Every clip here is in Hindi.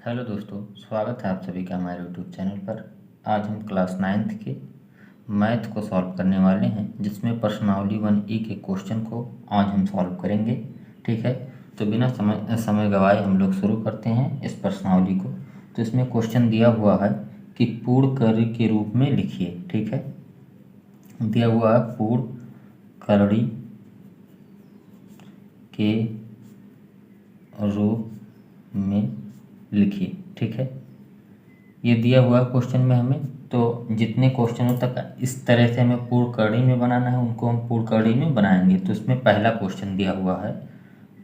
हेलो दोस्तों, स्वागत है आप सभी का हमारे यूट्यूब चैनल पर। आज हम क्लास 9th के मैथ को सॉल्व करने वाले हैं, जिसमें प्रश्नावली 1E के क्वेश्चन को आज हम सॉल्व करेंगे। ठीक है, तो बिना समय गवाए हम लोग शुरू करते हैं इस प्रश्नावली को। तो इसमें क्वेश्चन दिया हुआ है कि पूर्ण कड़ी के रूप में लिखिए। ठीक है, दिया हुआ है पूर्ण कड़ी के रूप में लिखिए। ठीक है, ये दिया हुआ है क्वेश्चन में हमें। तो जितने क्वेश्चनों तक इस तरह से हमें पूर्ण कड़ी में बनाना है उनको हम पूर्ण कड़ी में बनाएंगे। तो इसमें पहला क्वेश्चन दिया हुआ है।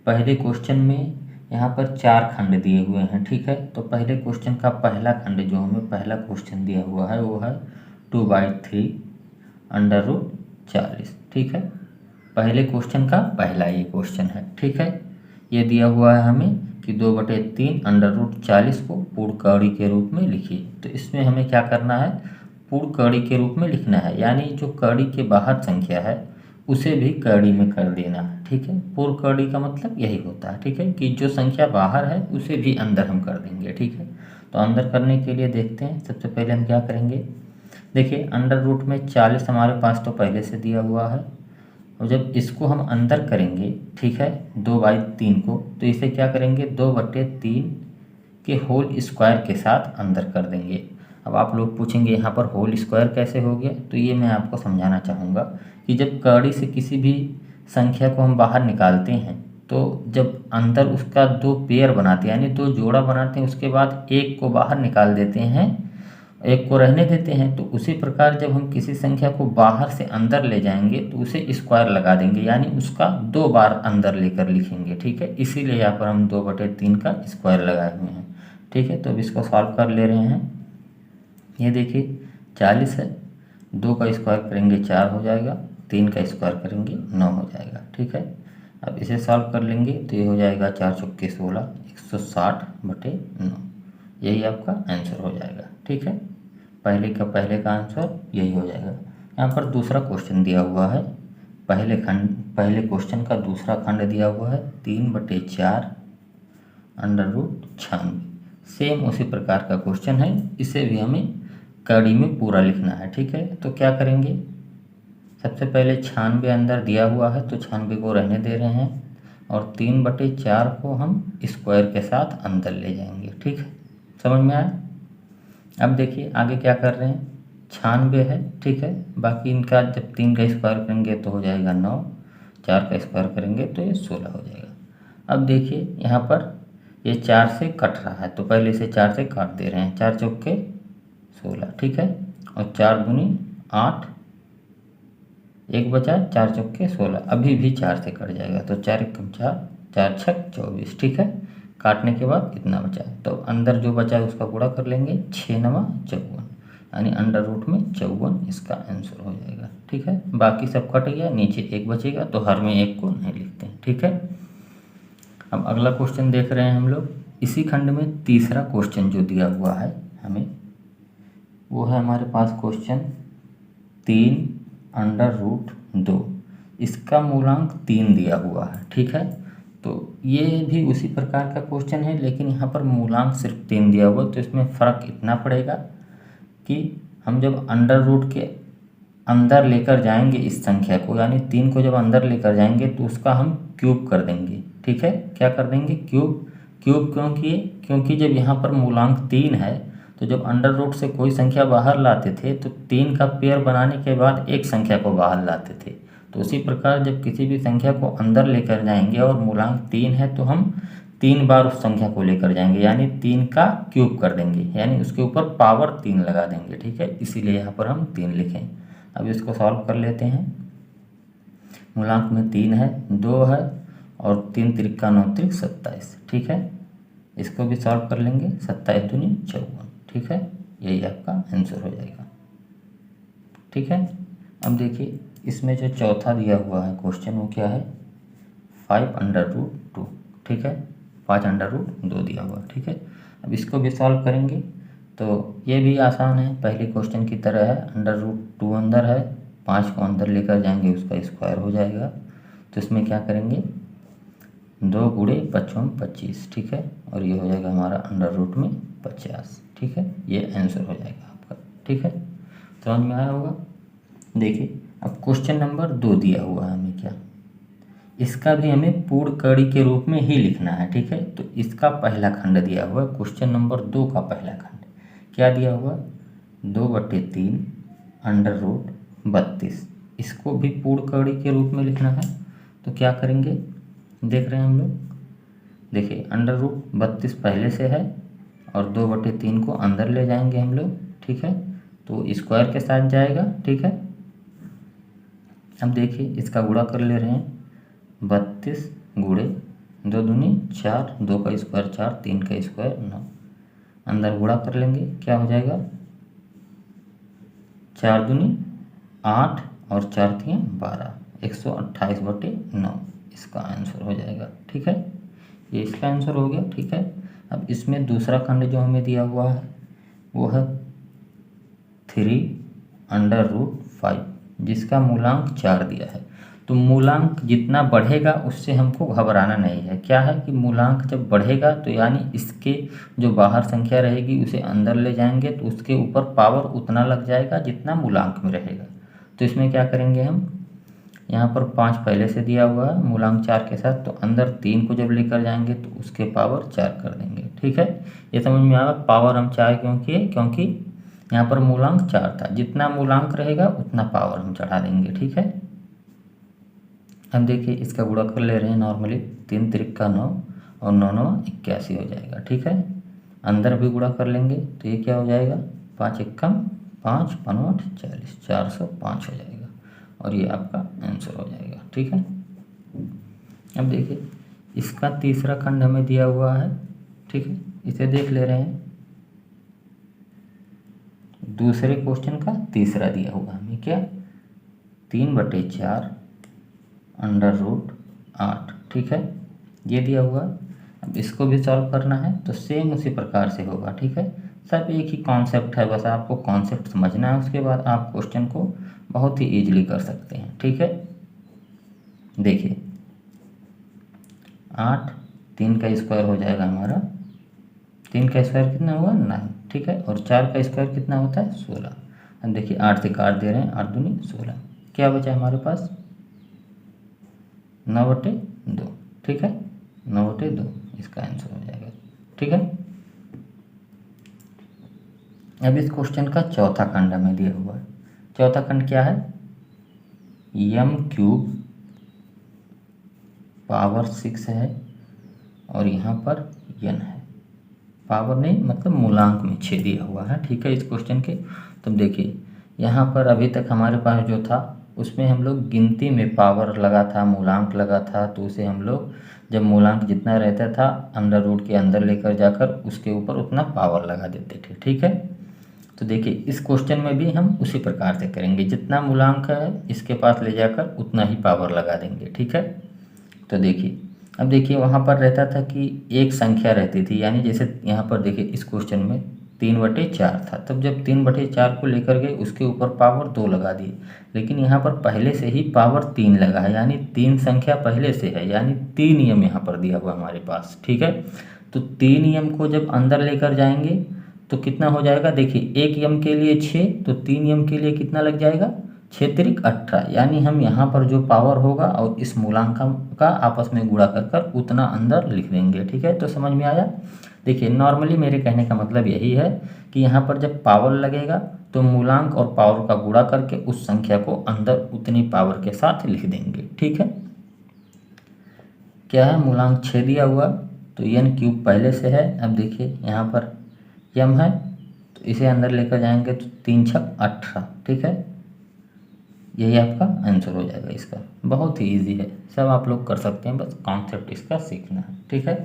पहले क्वेश्चन में यहाँ पर 4 खंड दिए हुए हैं। ठीक है, तो पहले क्वेश्चन का पहला खंड जो हमें पहला क्वेश्चन दिया हुआ है वो है 2/3 √40। ठीक है, पहले क्वेश्चन का पहला ये क्वेश्चन है। ठीक है, ये दिया हुआ है हमें कि 2/3 √40 को पूर्ण कड़ी के रूप में लिखिए। तो इसमें हमें क्या करना है, पूर्ण कड़ी के रूप में लिखना है, यानी जो कड़ी के बाहर संख्या है उसे भी कड़ी में कर देना है। ठीक है, पूर्ण कड़ी का मतलब यही होता है। ठीक है, कि जो संख्या बाहर है उसे भी अंदर हम कर देंगे। ठीक है, तो अंदर करने के लिए देखते हैं। सबसे पहले हम क्या करेंगे, देखिए अंडर रूट में 40 हमारे पास तो पहले से दिया हुआ है, और जब इसको हम अंदर करेंगे, ठीक है, 2/3 को, तो इसे क्या करेंगे 2/3 के होल स्क्वायर के साथ अंदर कर देंगे। अब आप लोग पूछेंगे यहाँ पर होल स्क्वायर कैसे हो गया, तो ये मैं आपको समझाना चाहूँगा कि जब कड़ी से किसी भी संख्या को हम बाहर निकालते हैं तो जब अंदर उसका 2 पेयर बनाते हैं, यानी 2 जोड़ा बनाते हैं, उसके बाद एक को बाहर निकाल देते हैं, एक को रहने देते हैं, तो उसी प्रकार जब हम किसी संख्या को बाहर से अंदर ले जाएंगे तो उसे स्क्वायर लगा देंगे, यानी उसका 2 बार अंदर लेकर लिखेंगे। ठीक है, इसीलिए यहाँ पर हम 2/3 का स्क्वायर लगाए हुए हैं। ठीक है, तो अब इसको सॉल्व कर ले रहे हैं। ये देखिए 40 है, 2 का स्क्वायर करेंगे 4 हो जाएगा, 3 का स्क्वायर करेंगे 9 हो जाएगा। ठीक है, अब इसे सॉल्व कर लेंगे तो ये हो जाएगा 4 चौके 16, 160/9। यही आपका आंसर हो जाएगा। ठीक है, पहले का आंसर यही हो जाएगा। यहाँ पर दूसरा क्वेश्चन दिया हुआ है, पहले क्वेश्चन का दूसरा खंड दिया हुआ है 3/4 √96। सेम उसी प्रकार का क्वेश्चन है, इसे भी हमें कड़ी में पूरा लिखना है। ठीक है, तो क्या करेंगे, सबसे पहले 96 अंदर दिया हुआ है तो 96 को रहने दे रहे हैं, और 3/4 को हम स्क्वायर के साथ अंदर ले जाएंगे। ठीक है, समझ में आया। अब देखिए आगे क्या कर रहे हैं, 96 है। ठीक है, बाकी इनका जब 3 का स्क्वायर करेंगे तो हो जाएगा 9, 4 का स्क्वायर करेंगे तो ये 16 हो जाएगा। अब देखिए यहाँ पर ये 4 से कट रहा है, तो पहले इसे 4 से काट दे रहे हैं, 4 चौके 16। ठीक है, और 4 दूनी 8, एक बचा 4 चौके 16, अभी भी 4 से कट जाएगा, तो 4 एकम 4, 4 छक 24। ठीक है, काटने के बाद कितना बचा, तो अंदर जो बचा है उसका गुणा कर लेंगे, 6 9 54, यानी अंडर रूट में 54 इसका आंसर हो जाएगा। ठीक है, बाकी सब कट गया, नीचे 1 बचेगा, तो हर में 1 को नहीं लिखते हैं। ठीक है, अब अगला क्वेश्चन देख रहे हैं हम लोग। इसी खंड में तीसरा क्वेश्चन जो दिया हुआ है हमें, वो है हमारे पास क्वेश्चन 3/√2। इसका मूलांक 3 दिया हुआ है। ठीक है, तो ये भी उसी प्रकार का क्वेश्चन है, लेकिन यहाँ पर मूलांक सिर्फ 3 दिया हुआ, तो इसमें फ़र्क इतना पड़ेगा कि हम जब अंडर रूट के अंदर लेकर जाएंगे इस संख्या को, यानी 3 को जब अंदर लेकर जाएंगे तो उसका हम क्यूब कर देंगे। ठीक है, क्या कर देंगे, क्यूब। क्यूब क्यों किए, क्योंकि जब यहाँ पर मूलांक 3 है तो जब अंडर रूट से कोई संख्या बाहर लाते थे तो 3 का पेयर बनाने के बाद एक संख्या को बाहर लाते थे। तो उसी प्रकार जब किसी भी संख्या को अंदर लेकर जाएंगे और मूलांक 3 है तो हम 3 बार उस संख्या को लेकर जाएंगे, यानी 3 का क्यूब कर देंगे, यानी उसके ऊपर पावर 3 लगा देंगे। ठीक है, इसीलिए यहाँ पर हम 3 लिखें। अब इसको सॉल्व कर लेते हैं। मूलांक में 3 है, 2 है, और 3 त्रिका 9 त्रिक 27। ठीक है, इसको भी सॉल्व कर लेंगे, 27 दूनी 54। ठीक है, यही आपका आंसर हो जाएगा। ठीक है, अब देखिए इसमें जो चौथा दिया हुआ है क्वेश्चन वो क्या है, 5/√2। ठीक है, 5/√2 दिया हुआ। ठीक है, अब इसको भी सॉल्व करेंगे तो ये भी आसान है, पहले क्वेश्चन की तरह है। √2 अंदर है, 5 को अंदर लेकर जाएंगे उसका स्क्वायर हो जाएगा। तो इसमें क्या करेंगे, 2 गुणे 5×25, ठीक है, और ये हो जाएगा हमारा अंडर रूट में 50, ठीक है, ये आंसर हो जाएगा आपका, ठीक है, समझ में आया होगा। देखिए अब क्वेश्चन नंबर 2 दिया हुआ है हमें, क्या इसका भी हमें पूर्ण कड़ी के रूप में ही लिखना है, ठीक है। तो इसका पहला खंड दिया हुआ है, क्वेश्चन नंबर 2 का पहला खंड क्या दिया हुआ, 2/3 अंडर रूट 32, इसको भी पूर्ण कड़ी के रूप में लिखना है। तो क्या करेंगे, देख रहे हैं हम लोग, देखिए अंडर रूट 32 पहले से है और 2/3 को अंदर ले जाएंगे हम लोग, ठीक है, तो स्क्वायर के साथ जाएगा, ठीक है। अब देखिए इसका गुणा कर ले रहे हैं, 32 गुणे 2 दूनी 4, 2 का स्क्वायर 4, 3 का स्क्वायर 9, अंदर गुणा कर लेंगे, क्या हो जाएगा, 4 दूनी 8 और 4 तियाँ 12, 128/9 इसका आंसर हो जाएगा, ठीक है, ये इसका आंसर हो गया, ठीक है। अब इसमें दूसरा खंड जो हमें दिया हुआ है वो है 3√5, जिसका मूलांक 4 दिया है। तो मूलांक जितना बढ़ेगा उससे हमको घबराना नहीं है, क्या है कि मूलांक जब बढ़ेगा तो यानी इसके जो बाहर संख्या रहेगी उसे अंदर ले जाएंगे तो उसके ऊपर पावर उतना लग जाएगा जितना मूलांक में रहेगा। तो इसमें क्या करेंगे हम, यहाँ पर 5 पहले से दिया हुआ है मूलांक 4 के साथ, तो अंदर 3 को जब लेकर जाएंगे तो उसके पावर 4 कर देंगे, ठीक है। ये समझ में आया, पावर हम 4 क्यों किए, क्योंकि यहाँ पर मूलांक 4 था, जितना मूलांक रहेगा उतना पावर हम चढ़ा देंगे, ठीक है। अब देखिए इसका गुणा कर ले रहे हैं नॉर्मली, 3 त्रिक 9 और 9 9 81 हो जाएगा, ठीक है। अंदर भी गुणा कर लेंगे तो ये क्या हो जाएगा, 5 एकम 5 5 40, 405 हो जाएगा और ये आपका आंसर हो जाएगा, ठीक है। अब देखिए इसका तीसरा खंड हमें दिया हुआ है, ठीक है, इसे देख ले रहे हैं, दूसरे क्वेश्चन का तीसरा दिया हुआ हमें, क्या 3/4 अंडर रूट 8, ठीक है, ये दिया हुआ। अब इसको भी सॉल्व करना है तो सेम उसी प्रकार से होगा, ठीक है, सब एक ही कॉन्सेप्ट है, बस आपको कॉन्सेप्ट समझना है, उसके बाद आप क्वेश्चन को बहुत ही ईजिली कर सकते हैं, ठीक है। देखिए 8, 3 का स्क्वायर हो जाएगा हमारा, 3 का स्क्वायर कितना होगा 9, ठीक है, और 4 का स्क्वायर कितना होता है 16। अब देखिए 8 से काट दे रहे हैं, 8 दूनी 16, क्या बचा हमारे पास 9/2, ठीक है, 9/2 इसका आंसर हो जाएगा, ठीक है। अब इस क्वेश्चन का चौथा खंड हमें दिया हुआ है, चौथा खंड क्या है, m³ पावर 6 है और यहाँ पर n है, पावर नहीं मतलब मूलांक में 6 दिया हुआ है, ठीक है, इस क्वेश्चन के। तब देखिए यहाँ पर अभी तक हमारे पास जो था उसमें हम लोग गिनती में पावर लगा था, मूलांक लगा था, तो उसे हम लोग जब मूलांक जितना रहता था अंडर रूट के अंदर लेकर जाकर उसके ऊपर उतना पावर लगा देते थे, ठीक है। तो देखिए इस क्वेश्चन में भी हम उसी प्रकार से करेंगे, जितना मूलांक है इसके पास ले जाकर उतना ही पावर लगा देंगे, ठीक है। तो देखिए अब देखिए वहाँ पर रहता था कि एक संख्या रहती थी, यानी जैसे यहाँ पर देखिए इस क्वेश्चन में 3/4 था, तब जब 3/4 को लेकर गए उसके ऊपर पावर 2 लगा दिए, लेकिन यहाँ पर पहले से ही पावर 3 लगा है, यानी 3 संख्या पहले से है, यानी 3 नियम यहाँ पर दिया हुआ हमारे पास, ठीक है। तो 3 नियम को जब अंदर लेकर जाएंगे तो कितना हो जाएगा, देखिए 1 यम के लिए 6, तो 3 यम के लिए कितना लग जाएगा 6 त्रिक 18, यानी हम यहाँ पर जो पावर होगा और इस मूलांकन का आपस में गुणा कर कर उतना अंदर लिख देंगे, ठीक है। तो समझ में आया। देखिए नॉर्मली मेरे कहने का मतलब यही है कि यहाँ पर जब पावर लगेगा तो मूलांक और पावर का गुणा करके उस संख्या को अंदर उतनी पावर के साथ लिख देंगे, ठीक है। क्या है, मूलांक 6 दिया हुआ तो n³ पहले से है। अब देखिए यहाँ पर m है तो इसे अंदर लेकर जाएंगे तो 3 छक 18, ठीक है, यही आपका आंसर हो जाएगा इसका। बहुत ही इजी है, सब आप लोग कर सकते हैं, बस कॉन्सेप्ट इसका सीखना है, ठीक है।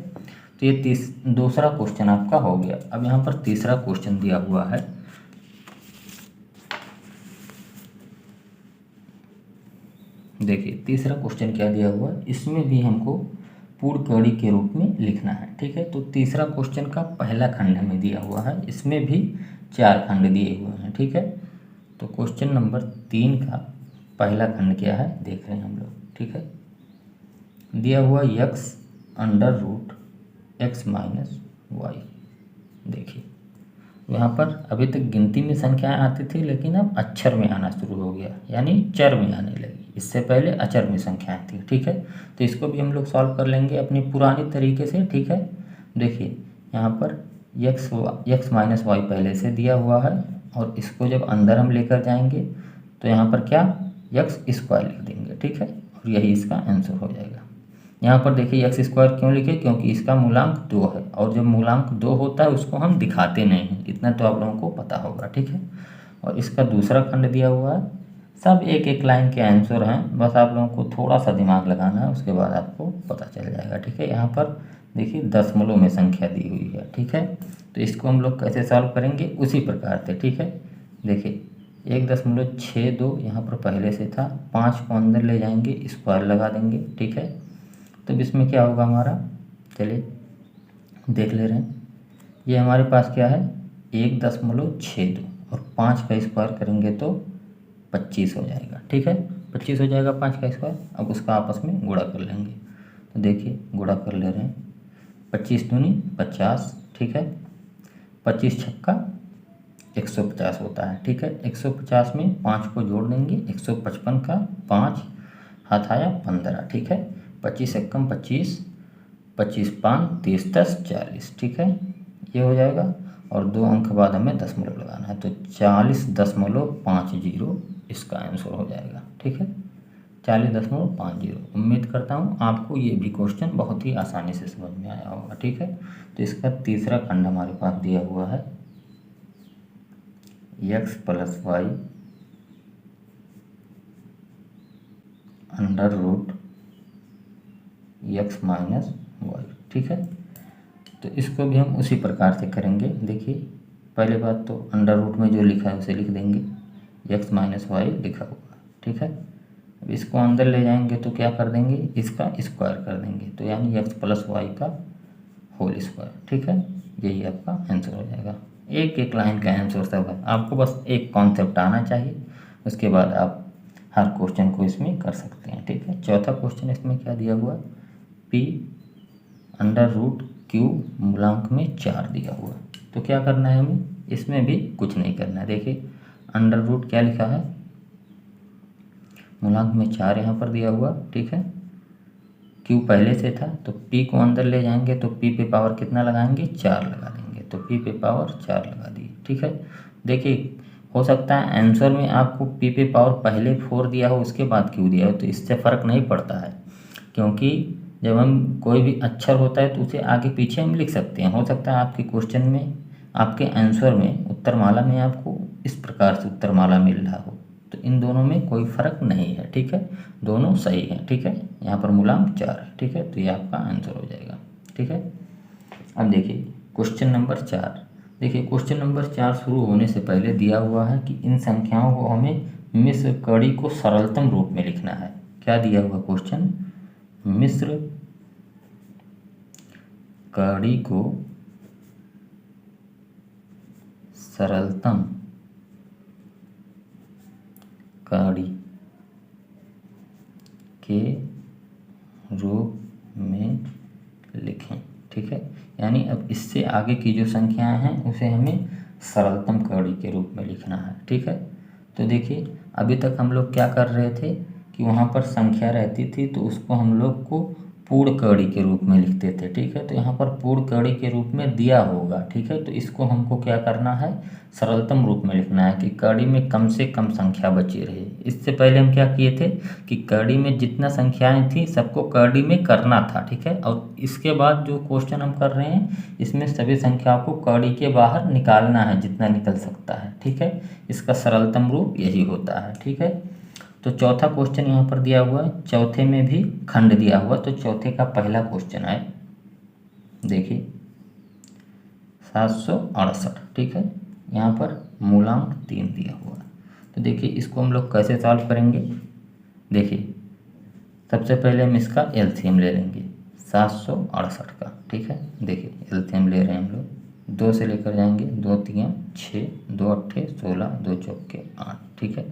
तो ये दूसरा क्वेश्चन आपका हो गया। अब यहाँ पर तीसरा क्वेश्चन दिया हुआ है, देखिए तीसरा क्वेश्चन क्या दिया हुआ है, इसमें भी हमको पूर्ण कड़ी के रूप में लिखना है, ठीक है। तो तीसरा क्वेश्चन का पहला खंड हमें दिया हुआ है, इसमें भी 4 खंड दिए हुए हैं, ठीक है। तो क्वेश्चन नंबर 3 का पहला खंड क्या है देख रहे हैं हम लोग, ठीक है। दिया हुआ x under root X minus Y. देखिए यहाँ पर अभी तक गिनती में संख्याएं आती थी, लेकिन अब अक्षर में आना शुरू हो गया, यानी चर में आने लगी। इससे पहले अक्षर में संख्याएं थी, ठीक है। तो इसको भी हम लोग सॉल्व कर लेंगे अपनी पुरानी तरीके से, ठीक है। देखिए यहाँ पर एक्स माइनस वाई पहले से दिया हुआ है, और इसको जब अंदर हम लेकर जाएंगे तो यहाँ पर क्या एक्स स्क्वायर लिख देंगे, ठीक है, और यही इसका आंसर हो जाएगा। यहाँ पर देखिए एक्स स्क्वायर क्यों लिखे, क्योंकि इसका मूलांक 2 है, और जब मूलांक 2 होता है उसको हम दिखाते नहीं हैं, इतना तो आप लोगों को पता होगा, ठीक है। और इसका दूसरा खंड दिया हुआ है, सब एक एक लाइन के आंसर हैं, बस आप लोगों को थोड़ा सा दिमाग लगाना है, उसके बाद आपको पता चल जाएगा, ठीक है। यहाँ पर देखिए दशमलव में संख्या दी हुई है, ठीक है। तो इसको हम लोग कैसे सॉल्व करेंगे, उसी प्रकार से, ठीक है। देखिए 1.62 यहाँ पर पहले से था, 5 को अंदर ले जाएंगे, स्क्वायर लगा देंगे, ठीक है। तो इसमें क्या होगा हमारा, चलिए देख ले रहे हैं। ये हमारे पास क्या है 1.62, और 5 का स्क्वायर करेंगे तो 25 हो जाएगा, ठीक है। 25 हो जाएगा 5 का स्क्वायर। अब उसका आपस में गुणा कर लेंगे, तो देखिए गुणा कर ले रहे हैं, 25 दूनी 50, ठीक है। 25 छक्का 150 होता है, ठीक है। 150 में 5 को जोड़ देंगे, 155 का 5 हाथ आया 15, ठीक है। 25 एकम 25, 25 पाँच 30 10 40, ठीक है, ये हो जाएगा। और 2 अंक बाद हमें दशमलव लगाना है, तो 40.50 इसका आंसर हो जाएगा, ठीक है, 40.50। उम्मीद करता हूँ आपको ये भी क्वेश्चन बहुत ही आसानी से समझ में आया होगा, ठीक है। तो इसका तीसरा खंड हमारे पास दिया हुआ है X plus Y under root X minus Y, ठीक है। तो इसको भी हम उसी प्रकार से करेंगे। देखिए पहले बात तो अंडर रूट में जो लिखा है उसे लिख देंगे, एक्स माइनस वाई लिखा हुआ, ठीक है। अब इसको अंदर ले जाएंगे तो क्या कर देंगे, इसका स्क्वायर कर देंगे, तो यानी एक्स प्लस वाई का होल स्क्वायर, ठीक है। यही आपका आंसर हो जाएगा। एक एक लाइन का आंसर सब है, आपको बस एक कॉन्सेप्ट आना चाहिए, उसके बाद आप हर क्वेश्चन को इसमें कर सकते हैं, ठीक है। चौथा क्वेश्चन इसमें क्या दिया हुआ, पी अंडर रूट क्यू मूलांक में 4 दिया हुआ। तो क्या करना है हमें, इसमें भी कुछ नहीं करना है। देखिए अंडर रूट क्या लिखा है, मूलांक में 4 यहाँ पर दिया हुआ, ठीक है। क्यू पहले से था, तो पी को अंदर ले जाएंगे तो पी पे पावर कितना लगाएंगे, 4 लगा देंगे, तो पी पे पावर 4 लगा दिए, ठीक है। देखिए हो सकता है आंसर में आपको पी पे पावर पहले 4 दिया हो उसके बाद क्यू दिया हो, तो इससे फ़र्क नहीं पड़ता है, क्योंकि जब हम कोई भी अक्षर होता है तो उसे आगे पीछे हम लिख सकते हैं। हो सकता है आपके क्वेश्चन में, आपके आंसर में, उत्तरमाला में आपको इस प्रकार से उत्तरमाला मिल रहा हो, तो इन दोनों में कोई फ़र्क नहीं है, ठीक है, दोनों सही हैं, ठीक है। यहाँ पर मूलांक 4 है, ठीक है, तो ये आपका आंसर हो जाएगा, ठीक है। अब देखिए क्वेश्चन नंबर 4। देखिए क्वेश्चन नंबर 4 शुरू होने से पहले दिया हुआ है कि इन संख्याओं को हमें मिश्र कड़ी को सरलतम रूप में लिखना है। क्या दिया हुआ क्वेश्चन, मिश्र कड़ी को सरलतम कड़ी के रूप में लिखें, ठीक है। यानी अब इससे आगे की जो संख्याएं हैं उसे हमें सरलतम कड़ी के रूप में लिखना है, ठीक है। तो देखिए अभी तक हम लोग क्या कर रहे थे कि वहाँ पर संख्या रहती थी तो उसको हम लोग को पूर्ण कड़ी के रूप में लिखते थे, ठीक है। तो यहाँ पर पूर्ण कड़ी के रूप में दिया होगा, ठीक है, तो इसको हमको क्या करना है, सरलतम रूप में लिखना है कि कड़ी में कम से कम संख्या बची रहे। इससे पहले हम क्या किए थे कि कड़ी में जितना संख्याएं थी सबको कड़ी में करना था, ठीक है। और इसके बाद जो क्वेश्चन हम कर रहे हैं इसमें सभी संख्याओं को कड़ी के बाहर निकालना है जितना निकल सकता है, ठीक है। इसका सरलतम रूप यही होता है, ठीक है। तो चौथा क्वेश्चन यहाँ पर दिया हुआ है, चौथे में भी खंड दिया हुआ, तो चौथे का पहला क्वेश्चन है, देखिए 768, ठीक है। यहाँ पर मूलांक 3 दिया हुआ है। तो देखिए इसको हम लोग कैसे सॉल्व करेंगे। देखिए सबसे पहले हम इसका एलसीएम ले लेंगे 768 का, ठीक है। देखिए एलसीएम ले रहे हैं हम लोग, 2 से लेकर जाएंगे, 2 3 6, 2 8 16, 2 चौके 8, ठीक है।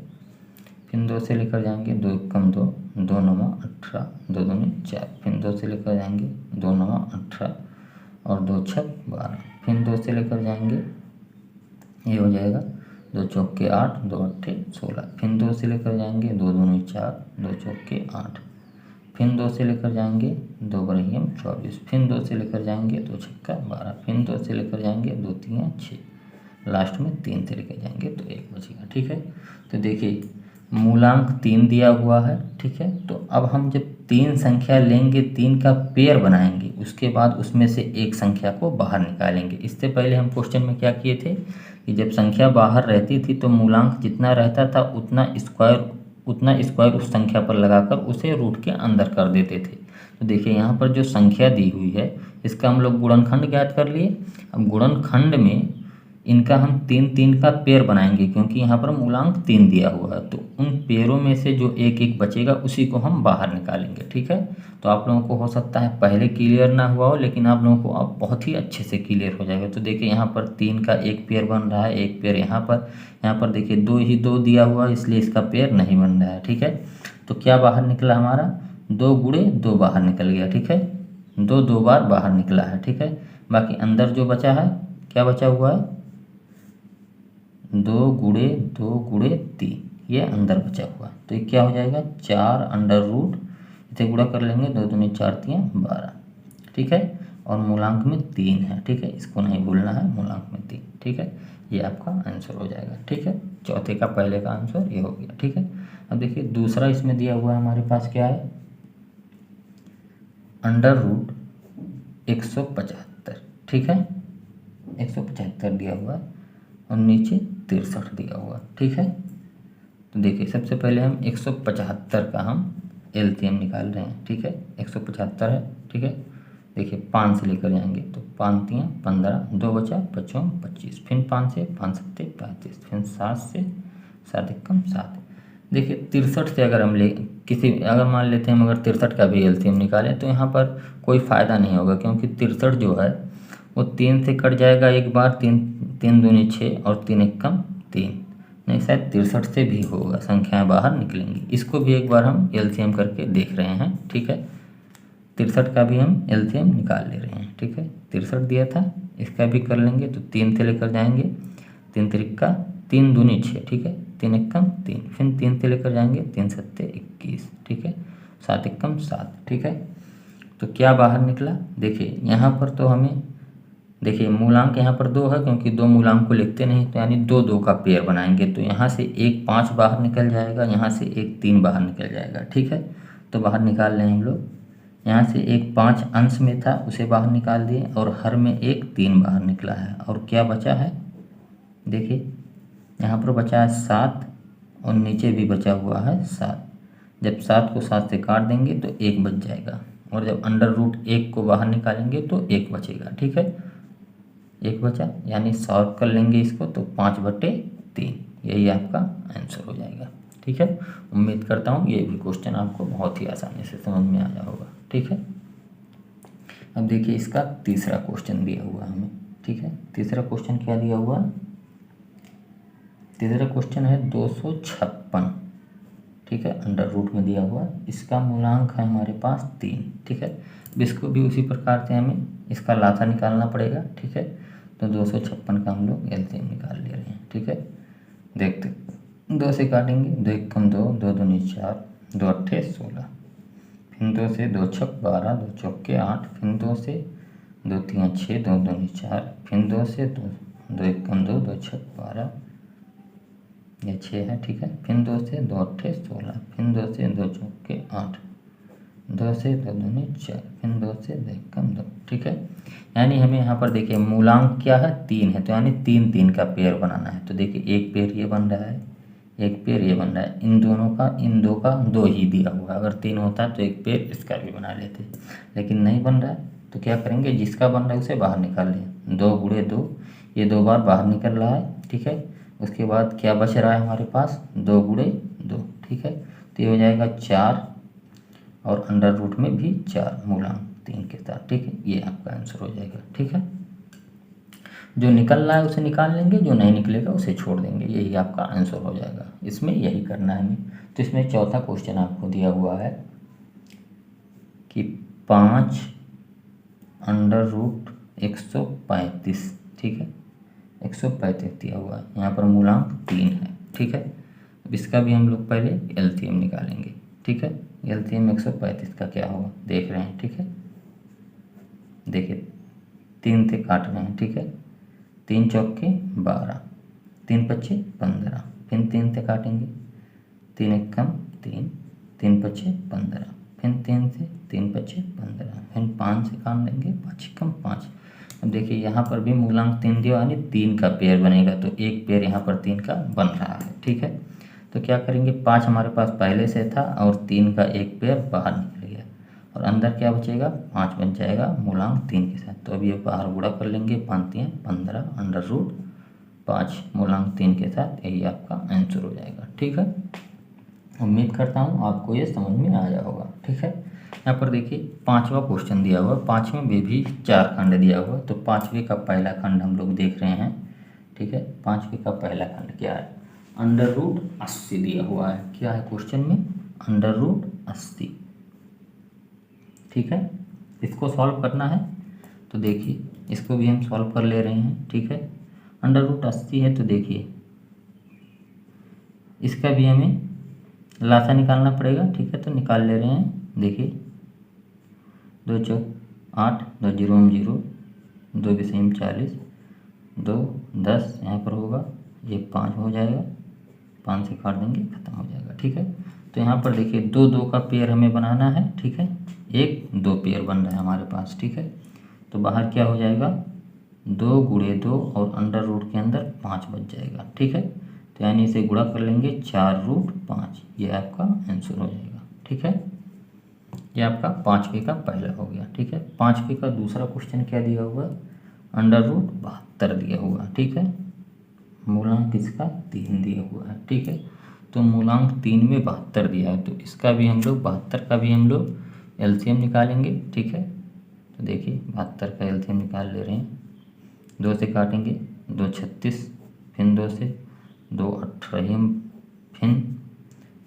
फिर 2 से लेकर जाएंगे 2 कम 2, 2 9 18, 2 दूनी 4, फिर 2 से लेकर जाएंगे 2 9 18 और 2 छक 12, फिर 2 से लेकर जाएंगे ये हो जाएगा 2 चौके 8, 2 अट्ठे 16, फिर 2 से लेकर जाएंगे 2 दूनी 4, 2 चौके 8, फिर 2 से लेकर जाएंगे 2 बरहियम 24, फिर 2 से लेकर जाएंगे 2 छक्का 12, फिर 2 से लेकर जाएंगे 2 तियाँ 6, लास्ट में 3 से लेकर जाएंगे तो 1 बचेगा। ठीक है, तो देखिए मूलांक 3 दिया हुआ है। ठीक है, तो अब हम जब 3 संख्या लेंगे 3 का पेयर बनाएंगे, उसके बाद उसमें से एक संख्या को बाहर निकालेंगे। इससे पहले हम क्वेश्चन में क्या किए थे कि जब संख्या बाहर रहती थी तो मूलांक जितना रहता था उतना स्क्वायर उस संख्या पर लगाकर उसे रूट के अंदर कर देते थे। तो देखिए यहाँ पर जो संख्या दी हुई है इसका हम लोग गुणनखंड ज्ञात कर लिए। अब गुणनखंड में इनका हम 3 का पेयर बनाएंगे क्योंकि यहाँ पर मूलांक 3 दिया हुआ है, तो उन पेयरों में से जो एक एक बचेगा उसी को हम बाहर निकालेंगे। ठीक है, तो आप लोगों को हो सकता है पहले क्लियर ना हुआ हो, लेकिन आप लोगों को अब बहुत ही अच्छे से क्लियर हो जाएगा। तो देखिए यहाँ पर 3 का एक पेयर बन रहा है, एक पेयर यहाँ पर देखिए 2 दिया हुआ है इसलिए इसका पेयर नहीं बन रहा है। ठीक है, तो क्या बाहर निकला हमारा 2 गुणे 2 बाहर निकल गया। ठीक है, 2 बार बाहर निकला है। ठीक है, बाकी अंदर जो बचा है क्या बचा हुआ है 2 गुणे 3, ये अंदर बचा हुआ है। तो ये क्या हो जाएगा 4 अंडर रूट, इसे गुणा कर लेंगे 2 दूनी 4 तियाँ 12। ठीक है, और मूलांक में 3 है। ठीक है, इसको नहीं भूलना है, मूलांक में 3। ठीक है, ये आपका आंसर हो जाएगा। ठीक है, चौथे का पहले का आंसर ये हो गया। ठीक है, अब देखिए दूसरा इसमें दिया हुआ है हमारे पास क्या है अंडर रूट 175। ठीक है, 175 दिया हुआ है और नीचे 63 दिया हुआ। ठीक है, तो देखिए सबसे पहले हम 175 का हम एलसीएम निकाल रहे हैं। ठीक है, 175 है। ठीक है, देखिए 5 से लेकर जाएंगे तो 5 तियाँ 15, 2 बचा 5 25, फिर 5 से 5 सत्ते 35, फिर 7 से 7 एकम 7। देखिए 63 से अगर हम अगर मान लेते हैं हम अगर 63 का भी एलसीएम निकालें तो यहाँ पर कोई फ़ायदा नहीं होगा क्योंकि 63 जो है वो 3 से कट जाएगा एक बार, 3 दूनी 6 और 3 एकम 3, नहीं शायद 63 से भी होगा, संख्याएं बाहर निकलेंगी। इसको भी एक बार हम एलसीएम करके देख रहे हैं। ठीक है, 63 का भी हम एलसीएम निकाल ले रहे हैं। ठीक है, 63 दिया था, इसका भी कर लेंगे तो 3 से लेकर जाएंगे 3 तिरिक्का 3 दूनी 6। ठीक है, 3 एकम 3, फिर 3 से लेकर जाएंगे 3 सत्ते 21। ठीक है, 7 एकम 7। ठीक है, तो क्या बाहर निकला देखिए यहाँ पर तो हमें देखिए मूलांक यहाँ पर 2 है क्योंकि 2 मूलांक को लिखते नहीं, तो यानी 2 का पेयर बनाएंगे तो यहाँ से एक 5 बाहर निकल जाएगा, यहाँ से एक 3 बाहर निकल जाएगा। ठीक है, तो बाहर निकाल लें हम लोग, यहाँ से एक 5 अंश में था उसे बाहर निकाल दिए और हर में एक 3 बाहर निकला है और क्या बचा है देखिए यहाँ पर बचा है 7 और नीचे भी बचा हुआ है 7। जब 7 को 7 से काट देंगे तो 1 बच जाएगा और जब अंडर रूट 1 को बाहर निकालेंगे तो 1 बचेगा। ठीक है, 1 बचा यानी सॉल्व कर लेंगे इसको तो 5/3, यही आपका आंसर हो जाएगा। ठीक है, उम्मीद करता हूँ ये भी क्वेश्चन आपको बहुत ही आसानी से समझ में आया होगा। ठीक है, अब देखिए इसका तीसरा क्वेश्चन दिया हुआ हमें। ठीक है, तीसरा क्वेश्चन क्या दिया हुआ, तीसरा क्वेश्चन है 256। ठीक है, अंडर रूट में दिया हुआ, इसका मूलांक है हमारे पास 3। ठीक है, इसको भी उसी प्रकार से हमें इसका लासा निकालना पड़ेगा। ठीक है, तो 256 का हम लोग एलसीएम निकाल ले रहे हैं। ठीक है, देखते 2 से काटेंगे 2 एकम 2, 2 दूनी 4, 2 अट्ठे 16, फिर 2 से 2 छक 12, 2 चौके 8, फिर 2 से 2 तियाँ 6, 2 दूनी 4, फिर 2 से 2 एकम 2, 2 छक 12, ये 6 है। ठीक है, फिर 2 से 2 अट्ठे 16, फिर 2 से 2 चौके 8, 2 से 2 दूनी 4, फिर 2 से 2 एकम 2। ठीक है, यानी हमें यहाँ पर देखिए मूलांक क्या है 3 है, तो यानी 3 का पेयर बनाना है। तो देखिए एक पेयर ये बन रहा है, एक पेयर ये बन रहा है, इन दो का 2 ही दिया हुआ है। अगर 3 होता तो एक पेयर इसका भी बना लेते, लेकिन नहीं बन रहा है तो क्या करेंगे जिसका बन रहा है उसे बाहर निकाल लें। 2 गुणे 2, ये 2 बार बाहर निकल रहा है। ठीक है, उसके बाद क्या बच रहा है हमारे पास 2 गुणे 2। ठीक है, तो ये हो जाएगा 4 और अंडर रूट में भी 4 मूलांक 3 के साथ। ठीक है, ये आपका आंसर हो जाएगा। ठीक है, जो निकल रहा है उसे निकाल लेंगे, जो नहीं निकलेगा उसे छोड़ देंगे, यही आपका आंसर हो जाएगा। इसमें यही करना है हमें। तो इसमें चौथा क्वेश्चन आपको दिया हुआ है कि 5√135, ठीक है, 135 दिया हुआ है, यहाँ पर मूलांक 3 है, ठीक है। अब इसका भी हम लोग पहले एलसीएम निकालेंगे, ठीक है। एलसीएम 135 का क्या होगा देख रहे हैं, ठीक है। देखिए 3 से काट रहे हैं, ठीक है। 3 चौके 12, 3 पच्चे 15, फिर 3 से काटेंगे, 3 एकम 3, 3 पच्चे 15, फिर 3 से 3 पच्चे 15, फिर 5 से काट देंगे, 5 एकम 5। अब देखिए यहाँ पर भी मूलांक 3 दिया, यानी 3 का पेयर बनेगा, तो एक पेयर यहाँ पर 3 का बन रहा है, ठीक है। तो क्या करेंगे, 5 हमारे पास पहले से था और 3 का एक पेयर बाहर निकल गया, और अंदर क्या बचेगा, 5 बच जाएगा मूलांक 3 के साथ। तो अब ये बाहर गुणा कर लेंगे, 5 3 15 √5 मूलांक 3 के साथ, यही आपका आंसर हो जाएगा, ठीक है। उम्मीद करता हूँ आपको ये समझ में आया होगा, ठीक है। यहाँ पर देखिए 5वां क्वेश्चन दिया हुआ है, 5वें में भी 4 खंड दिया हुआ है। तो 5वें का पहला खंड हम लोग देख रहे हैं, ठीक है। 5वें का पहला खंड क्या है, √80 दिया हुआ है। क्या है क्वेश्चन में, √80, ठीक है। इसको सॉल्व करना है, तो देखिए इसको भी हम सॉल्व कर ले रहे हैं, ठीक है। √80 है, तो देखिए इसका भी हमें लासा निकालना पड़ेगा, ठीक है। तो निकाल ले रहे हैं, देखिए 2 चौक 8, 2 जीरो 0, 2 विषम 40, 2 10 यहाँ पर होगा, ये 5 हो जाएगा, 5 से काट देंगे, खत्म हो जाएगा, ठीक है। तो यहाँ पर देखिए 2 2 का पेयर हमें बनाना है, ठीक है। 1 2 पेयर बन रहा है हमारे पास, ठीक है। तो बाहर क्या हो जाएगा, 2 गुणे 2 और अंडर रूट के अंदर 5 बच जाएगा, ठीक है। तो यानी इसे गुणा कर लेंगे 4√5, ये आपका आंसर हो जाएगा, ठीक है। ये आपका 5वें का पहला हो गया, ठीक है। 5वें का दूसरा क्वेश्चन क्या दिया हुआ है, √72 दिया हुआ है, ठीक है। मूलांक इसका 3 दिया हुआ है, ठीक है। तो मूलांक 3 में 72 दिया है, तो इसका भी हम लोग 72 का भी हम लोग एलसीएम निकालेंगे, ठीक है। तो देखिए 72 का एलसीएम निकाल ले रहे हैं, 2 से काटेंगे, 2 36, फिर 2 से 2 18, फिर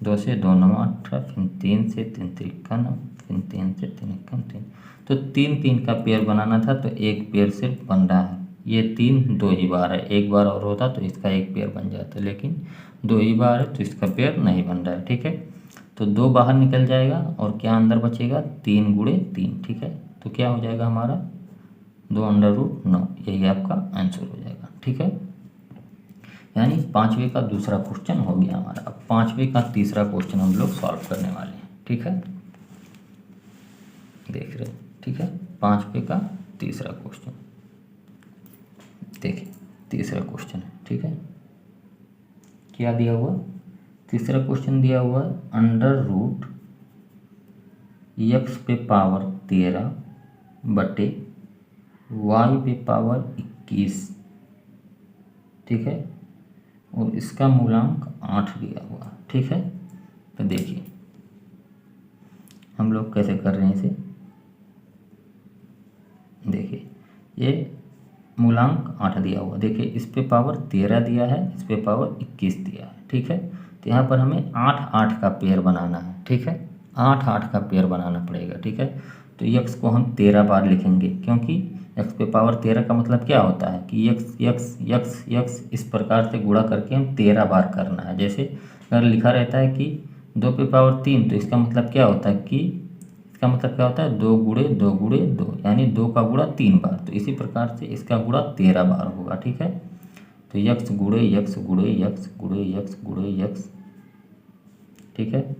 2 से 2 9 18, फिर 3 से 3 3 9, फिर 3 से 3 1 3। तो 3 3 का पेयर बनाना था, तो एक पेयर सिर्फ बन रहा है, ये 3 2 ही बार है, एक बार और होता तो इसका एक पेयर बन जाता, लेकिन 2 ही बार है तो इसका पेयर नहीं बन रहा है, ठीक है। तो 2 बाहर निकल जाएगा और क्या अंदर बचेगा, 3 गुणे 3, ठीक है। तो क्या हो जाएगा हमारा, 2√9, यही आपका आंसर हो जाएगा, ठीक है। यानी 5वें का दूसरा क्वेश्चन हो गया हमारा। अब 5वें का तीसरा क्वेश्चन हम लोग सॉल्व करने वाले हैं, ठीक है। देख रहे हैं, ठीक है। 5वें का तीसरा क्वेश्चन देखिए, तीसरा क्वेश्चन है, ठीक है। क्या दिया हुआ, तीसरा क्वेश्चन दिया हुआ है, √x पे पावर 13 बटे y पे पावर 21, ठीक है। और इसका मूलांक 8 दिया हुआ, ठीक है। तो देखिए हम लोग कैसे कर रहे हैं इसे, देखिए ये मूलांक 8 दिया हुआ, देखिए इस पे पावर 13 दिया है, इस पे पावर 21 दिया है, ठीक है। तो यहाँ पर हमें 8 8 का पेयर बनाना है, ठीक है। 8 8 का पेयर बनाना पड़ेगा, ठीक है। तो x को हम 13 बार लिखेंगे, क्योंकि x पे पावर 13 का मतलब क्या होता है कि x इस प्रकार से गुणा करके हम 13 बार करना है। जैसे अगर लिखा रहता है कि 2 पे पावर 3, तो इसका मतलब क्या होता है कि इसका मतलब क्या होता है, 2 गुणे 2 गुणे 2, यानी 2 का गुणा 3 बार। तो इसी प्रकार से इसका गुणा 13 बार होगा, ठीक है। तो यक्स गुणे यक्स गुणे यक्स गुणे यक्स गुणे यक्स, ठीक है,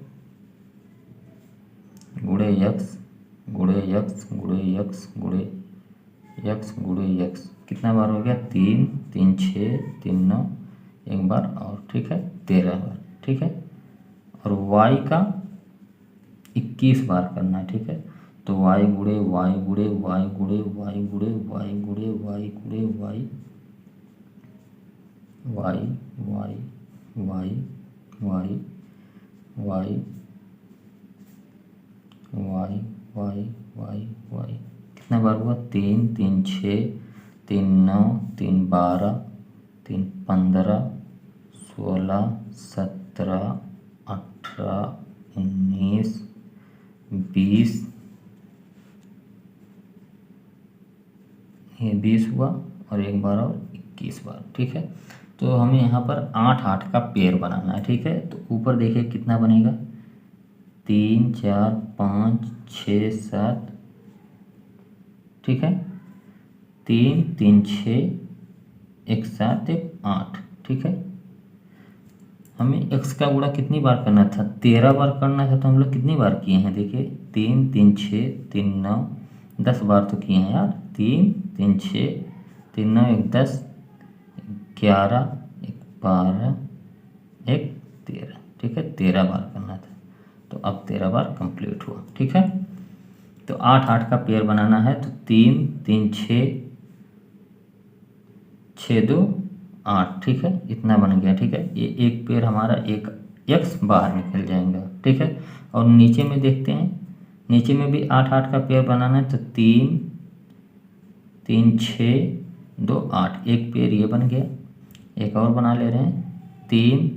गुणे यक्स गुणे यक्स गुणे यक्स गुणे यक्स गुणे यक्स, कितना बार हो गया, 3 3 6 3 9, एक बार और, ठीक है, 13 बार, ठीक है। और y का 21 बार करना है, ठीक है। तो y गुणे y गुणे y गुणे y गुणे y गुणे y गुणे y y y y y y y y y y, कितना बार हुआ, 3 3 6 3 9, 3 12, 3 15, 16, 17, 18, 19, 20, ये 20 हुआ और एक बार और 21 बार। ठीक है, तो हमें यहाँ पर 8 8 का पेयर बनाना है। ठीक है, तो ऊपर देखिए कितना बनेगा, 3 4 5 6 7। ठीक है, 3 3 6 1 7 1 8। ठीक है, हमें x का गुणा कितनी बार करना था, 13 बार करना था। तो हम लोग कितनी बार किए हैं, देखिए 3 3 6 3 9 10 बार तो किए हैं यार। 3 3 6 3 9 1 10 11 1 12 1 13। ठीक है, 13 बार करना था, तो अब 13 बार कंप्लीट हुआ। ठीक है, तो 8 8 का पेयर बनाना है, तो 3 3 6 6 2 8। ठीक है, इतना बन गया। ठीक है, ये एक पेयर हमारा एक x बाहर निकल जाएगा। ठीक है, और नीचे में देखते हैं, नीचे में भी 8 8 का पेयर बनाना है, तो 3 3 6 2 8, एक पेयर ये बन गया। एक और बना ले रहे हैं, 3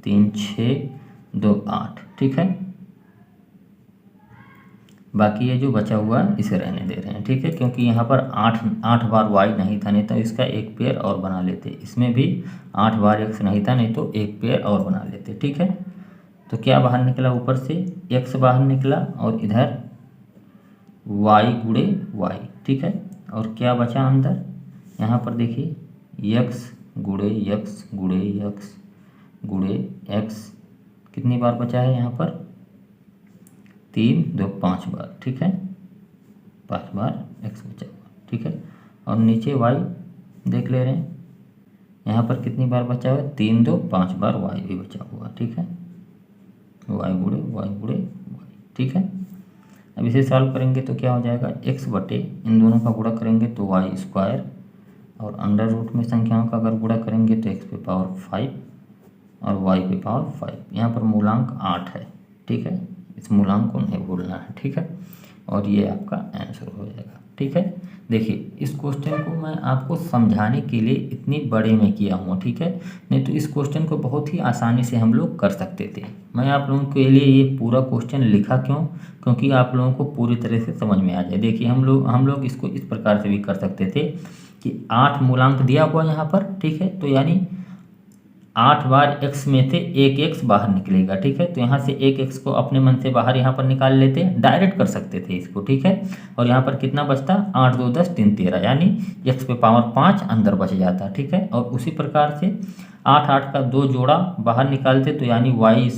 3 6 2 8। ठीक है, बाकी ये जो बचा हुआ है इसे रहने दे रहे हैं। ठीक है, क्योंकि यहाँ पर 8 8 बार y नहीं था, नहीं तो इसका एक पेयर और बना लेते। इसमें भी 8 बार x नहीं था, नहीं तो एक पेयर और बना लेते। ठीक है, तो क्या बाहर निकला, ऊपर से x बाहर निकला और इधर y गुणे y। ठीक है, और क्या बचा अंदर, यहाँ पर देखिए x गुणे x गुणे x गुणे x कितनी बार बचा है, यहाँ पर 3 2 5 बार। ठीक है, 5 बार x बचा हुआ। ठीक है, और नीचे y देख ले रहे हैं, यहाँ पर कितनी बार बचा हुआ है, 3 2 5 बार y भी बचा हुआ। ठीक है, y गुणे y। ठीक है, अब इसे सॉल्व करेंगे तो क्या हो जाएगा, x बटे इन दोनों का गुणा करेंगे तो y स्क्वायर, और अंडर रूट में संख्याओं का अगर गुणा करेंगे तो x पे पावर 5 और y पे पावर 5। यहाँ पर मूलांक 8 है। ठीक है, इस मूलांक को नहीं भूलना है। ठीक है, और ये आपका आंसर हो जाएगा। ठीक है, देखिए इस क्वेश्चन को मैं आपको समझाने के लिए इतनी बड़े में किया हूँ। ठीक है, नहीं तो इस क्वेश्चन को बहुत ही आसानी से हम लोग कर सकते थे। मैं आप लोगों के लिए ये पूरा क्वेश्चन लिखा क्यों, क्योंकि आप लोगों को पूरी तरह से समझ में आ जाए। देखिए हम लोग इसको इस प्रकार से भी कर सकते थे कि 8 मूलांक दिया हुआ यहाँ पर। ठीक है, तो यानी 8 बार x में से एक x बाहर निकलेगा। ठीक है, तो यहाँ से एक x को अपने मन से बाहर यहाँ पर निकाल लेते, डायरेक्ट कर सकते थे इसको। ठीक है, और यहाँ पर कितना बचता, 8 2 10 3 13, यानी x पे पावर 5 अंदर बच जाता। ठीक है, और उसी प्रकार से 8 8 का 2 जोड़ा बाहर निकालते, तो यानी y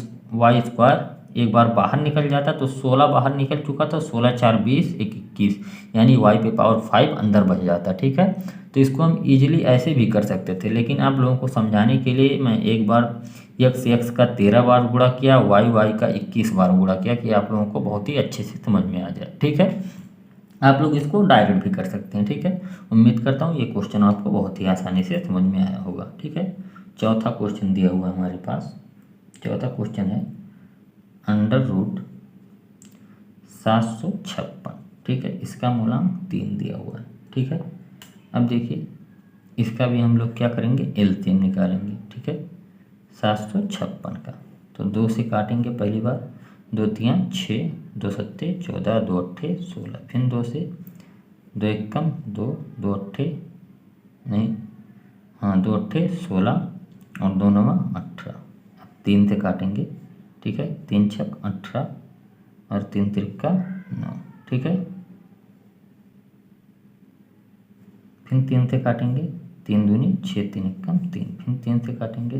स्क्वायर एक बार बाहर निकल जाता, तो 16 बाहर निकल चुका था, 16 4 20 1 21, यानी y पे पावर 5 अंदर बच जाता। ठीक है, तो इसको हम इजीली ऐसे भी कर सकते थे, लेकिन आप लोगों को समझाने के लिए मैं एक बार x का 13 बार गुणा किया, y का 21 बार गुणा किया, कि आप लोगों को बहुत ही अच्छे से समझ में आ जाए। ठीक है, आप लोग इसको डायरेक्ट भी कर सकते हैं। ठीक है, उम्मीद करता हूँ ये क्वेश्चन आपको बहुत ही आसानी से समझ में आया होगा। ठीक है, चौथा क्वेश्चन दिया हुआ है हमारे पास। चौथा क्वेश्चन है अंडर रूट 756। ठीक है, इसका मूलांक 3 दिया हुआ है। ठीक है, अब देखिए इसका भी हम लोग क्या करेंगे, एलसीएम निकालेंगे। ठीक है, 756 का, तो 2 से काटेंगे पहली बार, 2 3 6 2 7 14 2 8 16, फिर 2 से 2 1 कम 2 2 8 नहीं, हाँ 2 8 16 और 2 9 18। अब 3 से काटेंगे। ठीक है, 3 6 18 और 3 3 9। ठीक है, फिर 3 से काटेंगे, 3 दूनी 6 3 कम 3, फिर 3 से काटेंगे,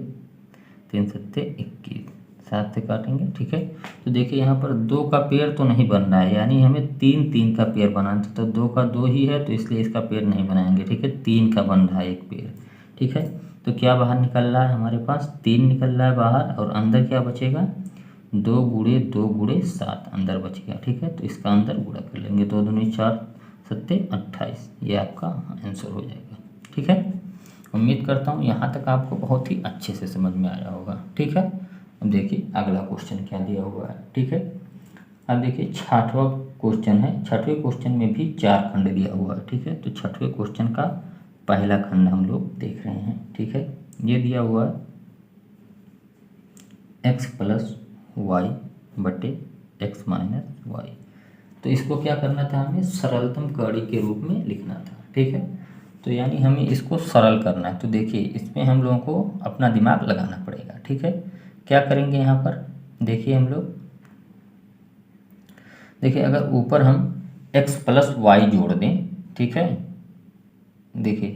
3 7 21, 7 से काटेंगे। ठीक है, तो देखिए यहाँ पर 2 का पेयर तो नहीं बन रहा है, यानी हमें 3 3 का पेयर बनाना था, तो 2 का 2 ही है, तो इसलिए इसका पेयर नहीं बनाएंगे। ठीक है, 3 का बन रहा है एक पेयर। ठीक है, तो क्या बाहर निकल रहा है हमारे पास, 3 निकल रहा है बाहर, और अंदर क्या बचेगा, 2 गुणे 2 गुणे 7 अंदर बच गया। ठीक है, तो इसका अंदर गुणा कर लेंगे, 2 दूनी 4 7 28, ये आपका आंसर हो जाएगा। ठीक है, उम्मीद करता हूँ यहाँ तक आपको बहुत ही अच्छे से समझ में आया होगा। ठीक है, अब देखिए अगला क्वेश्चन क्या दिया हुआ है। ठीक है, अब देखिए 6वां क्वेश्चन है। 6वें क्वेश्चन में भी 4 खंड दिया हुआ है। ठीक है, तो 6वें क्वेश्चन का पहला खंड हम लोग देख रहे हैं। ठीक है, ये दिया हुआ है x प्लस वाई बटे एक्स माइनस वाई। तो इसको क्या करना था, हमें सरलतम कड़ी के रूप में लिखना था। ठीक है, तो यानी हमें इसको सरल करना है। तो देखिए इसमें हम लोगों को अपना दिमाग लगाना पड़ेगा। ठीक है, क्या करेंगे यहाँ पर, देखिए हम लोग, देखिए अगर ऊपर हम x प्लस वाई जोड़ दें, ठीक है, देखिए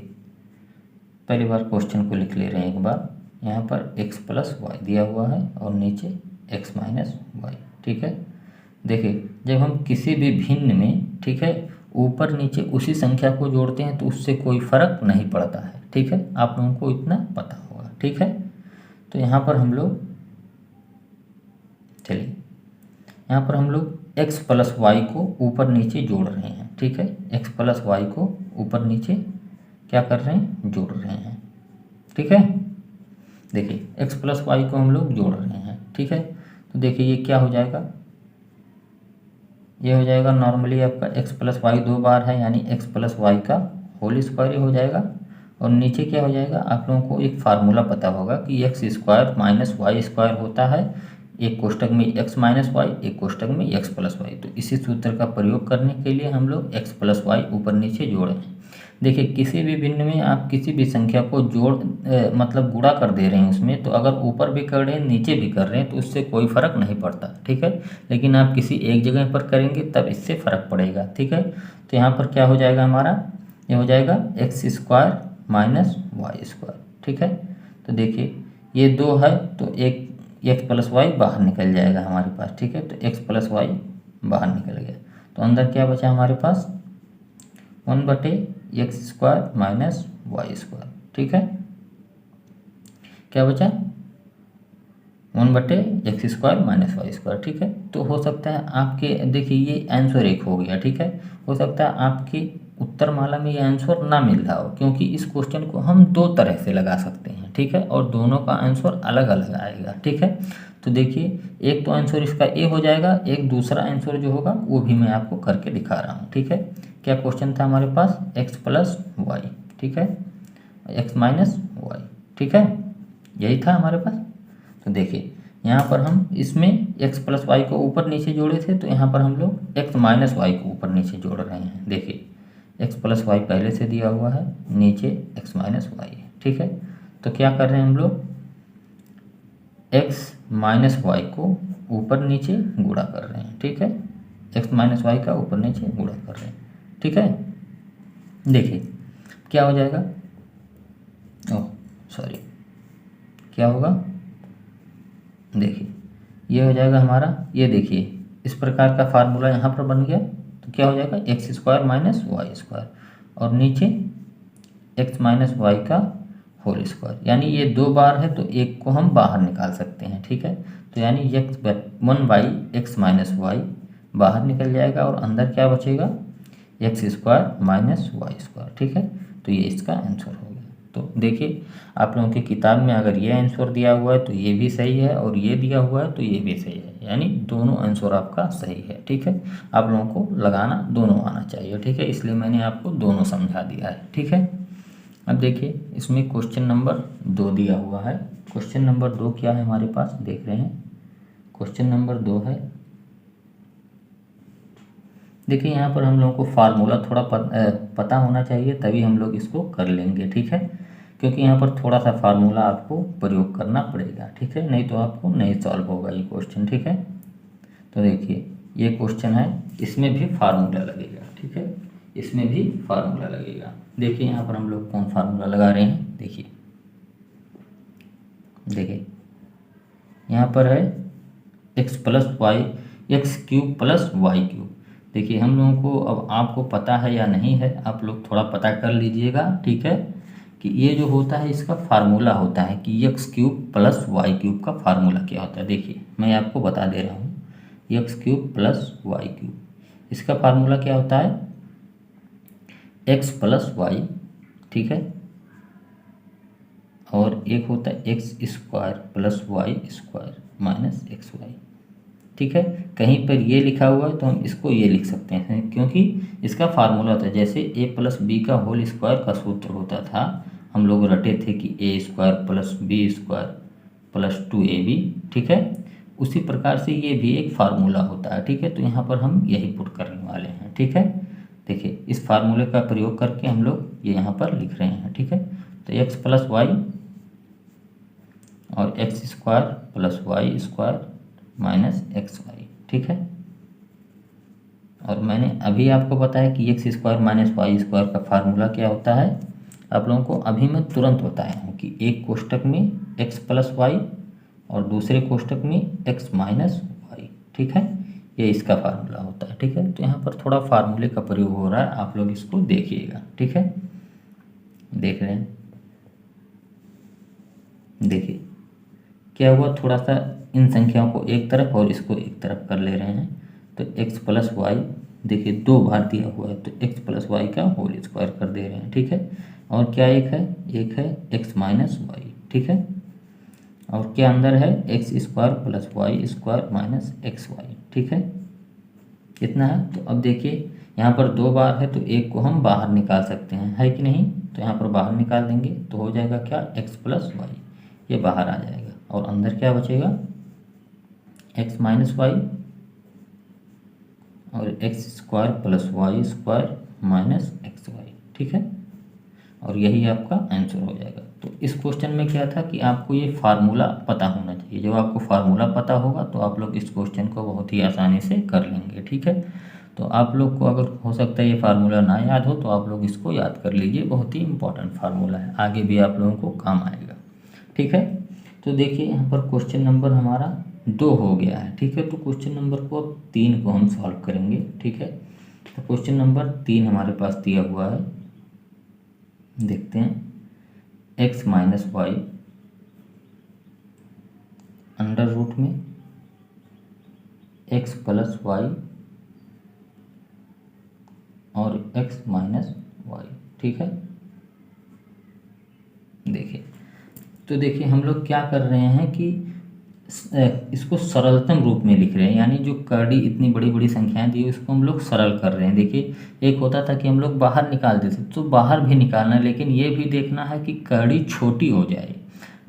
पहली बार क्वेश्चन को लिख ले रहे हैं एक बार। यहाँ पर x प्लस वाई दिया हुआ है और नीचे x माइनस वाई। ठीक है, देखिए जब हम किसी भी भिन्न में, ठीक है, ऊपर नीचे उसी संख्या को जोड़ते हैं तो उससे कोई फर्क नहीं पड़ता है। ठीक है, आप लोगों को इतना पता होगा। ठीक है, तो यहाँ पर हम लोग, चलिए यहाँ पर हम लोग x प्लस वाई को ऊपर नीचे जोड़ रहे हैं। ठीक है, x प्लस वाई को ऊपर नीचे क्या कर रहे हैं, जोड़ रहे हैं। ठीक है, देखिए x प्लस वाई को हम लोग जोड़ रहे हैं। ठीक है, तो देखिए ये क्या हो जाएगा, ये हो जाएगा नॉर्मली आपका x प्लस वाई 2 बार है, यानी x प्लस वाई का होल स्क्वायर ही हो जाएगा। और नीचे क्या हो जाएगा, आप लोगों को एक फार्मूला पता होगा कि X square minus Y square होता है, एक कोष्टक में x माइनस वाई, एक कोष्टक में x प्लस वाई। तो इसी सूत्र का प्रयोग करने के लिए हम लोग x प्लस वाई ऊपर नीचे जोड़े हैं। देखिए किसी भी भिन्न में आप किसी भी संख्या को मतलब गुणा कर दे रहे हैं उसमें, तो अगर ऊपर भी कर रहे हैं नीचे भी कर रहे हैं तो उससे कोई फ़र्क नहीं पड़ता। ठीक है, लेकिन आप किसी एक जगह पर करेंगे तब इससे फ़र्क पड़ेगा। ठीक है, तो यहाँ पर क्या हो जाएगा हमारा, ये हो जाएगा X square minus Y square. ठीक है, तो देखिए ये 2 है तो एक एक्स प्लस वाई बाहर निकल जाएगा हमारे पास। ठीक है, तो एक्स प्लस वाई बाहर निकल गया, तो अंदर क्या बचा हमारे पास, 1 बटे X square minus Y square. ठीक है, क्या बचा, 1 बटे X square minus Y square. ठीक है, तो हो सकता है आपके, देखिए ये आंसर एक हो गया। ठीक है, हो सकता है आपकी उत्तर माला में ये आंसर ना मिल रहा हो, क्योंकि इस क्वेश्चन को हम 2 तरह से लगा सकते हैं। ठीक है, और दोनों का आंसर अलग अलग आएगा। ठीक है, तो देखिए एक तो आंसर इसका ए हो जाएगा, एक दूसरा आंसर जो होगा वो भी मैं आपको करके दिखा रहा हूँ। ठीक है, क्या क्वेश्चन था हमारे पास, एक्स प्लस वाई, ठीक है, एक्स माइनस वाई। ठीक है, यही था हमारे पास। तो देखिए यहाँ पर हम इसमें x प्लस वाई को ऊपर नीचे जोड़े थे, तो यहाँ पर हम लोग x माइनस वाई को ऊपर नीचे जोड़ रहे हैं। देखिए x प्लस वाई पहले से दिया हुआ है, नीचे x माइनस वाई है। ठीक है, तो क्या कर रहे हैं हम लोग, x माइनस वाई को ऊपर नीचे गुणा कर रहे हैं। ठीक है, x माइनस वाई का ऊपर नीचे गुणा कर रहे हैं। ठीक है, देखिए क्या हो जाएगा, ओह सॉरी, क्या होगा, देखिए ये हो जाएगा हमारा, ये देखिए इस प्रकार का फार्मूला यहाँ पर बन गया। तो क्या हो जाएगा, X square minus Y square और नीचे एक्स माइनस वाई का होल स्क्वायर, यानी ये 2 बार है तो एक को हम बाहर निकाल सकते हैं। ठीक है, तो यानी X 1 by X minus Y बाहर निकल जाएगा और अंदर क्या बचेगा, X square minus Y square. ठीक है, तो ये इसका आंसर हो गया। तो देखिए आप लोगों की किताब में अगर ये आंसर दिया हुआ है तो ये भी सही है, और ये दिया हुआ है तो ये भी सही है, यानी दोनों आंसर आपका सही है। ठीक है, आप लोगों को लगाना दोनों आना चाहिए। ठीक है, इसलिए मैंने आपको दोनों समझा दिया है। ठीक है, अब देखिए इसमें क्वेश्चन नंबर 2 दिया हुआ है। क्वेश्चन नंबर 2 क्या है हमारे पास, देख रहे हैं, क्वेश्चन नंबर 2 है, देखिए यहाँ पर हम लोगों को फार्मूला थोड़ा पता होना चाहिए, तभी हम लोग इसको कर लेंगे। ठीक है, क्योंकि यहाँ पर थोड़ा सा फार्मूला आपको प्रयोग करना पड़ेगा। ठीक है, नहीं तो आपको नहीं सॉल्व होगा ये क्वेश्चन। ठीक है, तो देखिए ये क्वेश्चन है, इसमें भी फार्मूला लगेगा। ठीक है, इसमें भी फार्मूला लगेगा। देखिए यहाँ पर हम लोग कौन फार्मूला लगा रहे हैं, देखिए देखिए यहाँ पर है X plus Y, X cube plus Y cube. देखिए हम लोगों को, अब आपको पता है या नहीं है, आप लोग थोड़ा पता कर लीजिएगा। ठीक है, कि ये जो होता है इसका फार्मूला होता है कि X cube plus Y cube का फार्मूला क्या होता है। देखिए मैं आपको बता दे रहा हूँ, X cube plus Y cube, इसका फार्मूला क्या होता है, एक्स प्लस वाई, ठीक है, और एक होता है X square plus Y square minus X Y. ठीक है। कहीं पर ये लिखा हुआ है तो हम इसको ये लिख सकते हैं, क्योंकि इसका फार्मूला होता है, जैसे ए प्लस बी का होल स्क्वायर का सूत्र होता था, हम लोग रटे थे कि A square plus B square plus 2ab, ठीक है। उसी प्रकार से ये भी एक फार्मूला होता है, ठीक है। तो यहाँ पर हम यही पुट करने वाले हैं, ठीक है। देखिए इस फार्मूले का प्रयोग करके हम लोग ये यहाँ पर लिख रहे हैं, ठीक है। तो एक्स प्लस वाई और X square plus Y square minus X Y, ठीक है। और मैंने अभी आपको बताया कि X square minus Y square का फार्मूला क्या होता है। आप लोगों को अभी मैं तुरंत बताया हूँ कि एक कोष्टक में एक्स प्लस वाई और दूसरे कोष्टक में एक्स माइनस वाई, ठीक है। ये इसका फार्मूला होता है, ठीक है। तो यहाँ पर थोड़ा फार्मूले का प्रयोग हो रहा है, आप लोग इसको देखिएगा, ठीक है। देख रहे हैं, देखिए क्या हुआ, थोड़ा सा इन संख्याओं को एक तरफ और इसको एक तरफ कर ले रहे हैं। तो एक्स प्लस वाई, देखिए 2 बार दिया हुआ है तो एक्स प्लस वाई का होल स्क्वायर कर दे रहे हैं, ठीक है। और क्या एक है एक्स माइनस वाई, ठीक है। और क्या अंदर है X square plus Y square minus X Y, ठीक है। कितना है, तो अब देखिए यहाँ पर 2 बार है तो एक को हम बाहर निकाल सकते हैं, है कि नहीं। तो यहाँ पर बाहर निकाल देंगे तो हो जाएगा क्या, एक्स प्लस वाई, ये बाहर आ जाएगा और अंदर क्या बचेगा, एक्स माइनस वाई और X square plus Y square minus X Y, ठीक है। और यही आपका आंसर हो जाएगा। तो इस क्वेश्चन में क्या था कि आपको ये फार्मूला पता होना चाहिए। जब आपको फार्मूला पता होगा तो आप लोग इस क्वेश्चन को बहुत ही आसानी से कर लेंगे, ठीक है। तो आप लोग को अगर हो सकता है ये फार्मूला ना याद हो तो आप लोग इसको याद कर लीजिए, बहुत ही इंपॉर्टेंट फार्मूला है, आगे भी आप लोगों को काम आएगा, ठीक है। तो देखिए यहाँ पर क्वेश्चन नंबर हमारा 2 हो गया है, ठीक है। तो क्वेश्चन नंबर को अब 3 को हम सॉल्व करेंगे, ठीक है। तो क्वेश्चन नंबर 3 हमारे पास दिया हुआ है, देखते हैं। X minus Y under root में एक्स प्लस वाई और एक्स माइनस वाई, ठीक है। देखिए तो देखिए हम लोग क्या कर रहे हैं कि इसको सरलतम रूप में लिख रहे हैं, यानी जो कड़ी इतनी बड़ी बड़ी संख्याएं दी उसको हम लोग सरल कर रहे हैं। देखिए एक होता था कि हम लोग बाहर निकालते थे, तो बाहर भी निकालना है, लेकिन ये भी देखना है कि कड़ी छोटी हो जाए।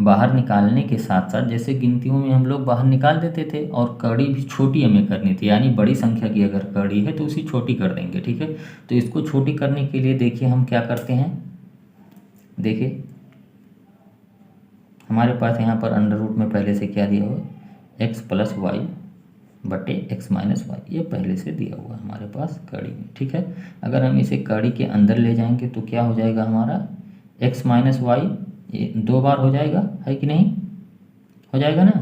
बाहर निकालने के साथ साथ जैसे गिनतियों में हम लोग बाहर निकाल देते थे और कड़ी भी छोटी हमें करनी थी, यानी बड़ी संख्या की अगर कड़ी है तो उसी छोटी कर देंगे, ठीक है। तो इसको छोटी करने के लिए देखिए हम क्या करते हैं, देखिए हमारे पास यहाँ पर अंडर रूट में पहले से क्या दिया हुआ है, एक्स प्लस वाई बटे एक्स माइनस वाई, ये पहले से दिया हुआ है हमारे पास कड़ी में, ठीक है। अगर हम इसे कड़ी के अंदर ले जाएंगे तो क्या हो जाएगा हमारा, एक्स माइनस वाई, ये 2 बार हो जाएगा, है कि नहीं, हो जाएगा ना,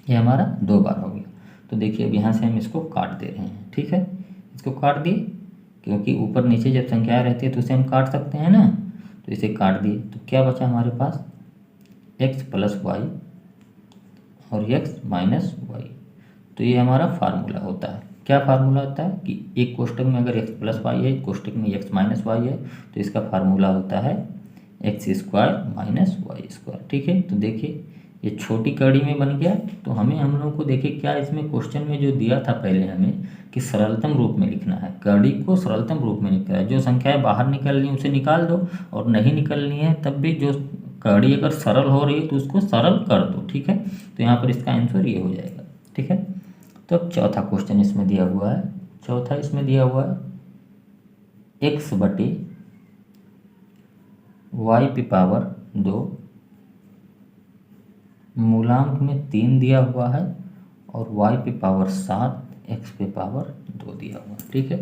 ये हमारा 2 बार हो गया। तो देखिए अब यहाँ से हम इसको काट दे रहे हैं, ठीक है। इसको काट दिए, क्योंकि ऊपर नीचे जब संख्याएं रहती है तो इसे हम काट सकते हैं ना, तो इसे काट दिए। तो क्या बचा हमारे पास, एक्स प्लस वाई और एक्स माइनस वाई। तो ये हमारा फार्मूला होता है। क्या फार्मूला होता है कि एक कोष्टक में अगर एक्स प्लस वाई है, एक कोष्टक में एक्स माइनस वाई है, तो इसका फार्मूला होता है X square minus Y square, ठीक है। तो देखिए ये छोटी कड़ी में बन गया। तो हम लोगों को देखिए क्या इसमें क्वेश्चन में जो दिया था पहले हमें कि सरलतम रूप में लिखना है, कड़ी को सरलतम रूप में लिखना है। जो संख्याएं बाहर निकलनी है उसे निकाल दो, और नहीं निकलनी है तब भी जो कड़ी अगर सरल हो रही है तो उसको सरल कर दो, ठीक है। तो यहाँ पर इसका आंसर ये हो जाएगा, ठीक है। तो अब चौथा क्वेश्चन इसमें दिया हुआ है, चौथा इसमें दिया हुआ है एक्स बटे वाई पे पावर 2, मूलांक में 3 दिया हुआ है और वाई पे पावर 7 एक्स पे पावर 2 दिया हुआ है, ठीक है।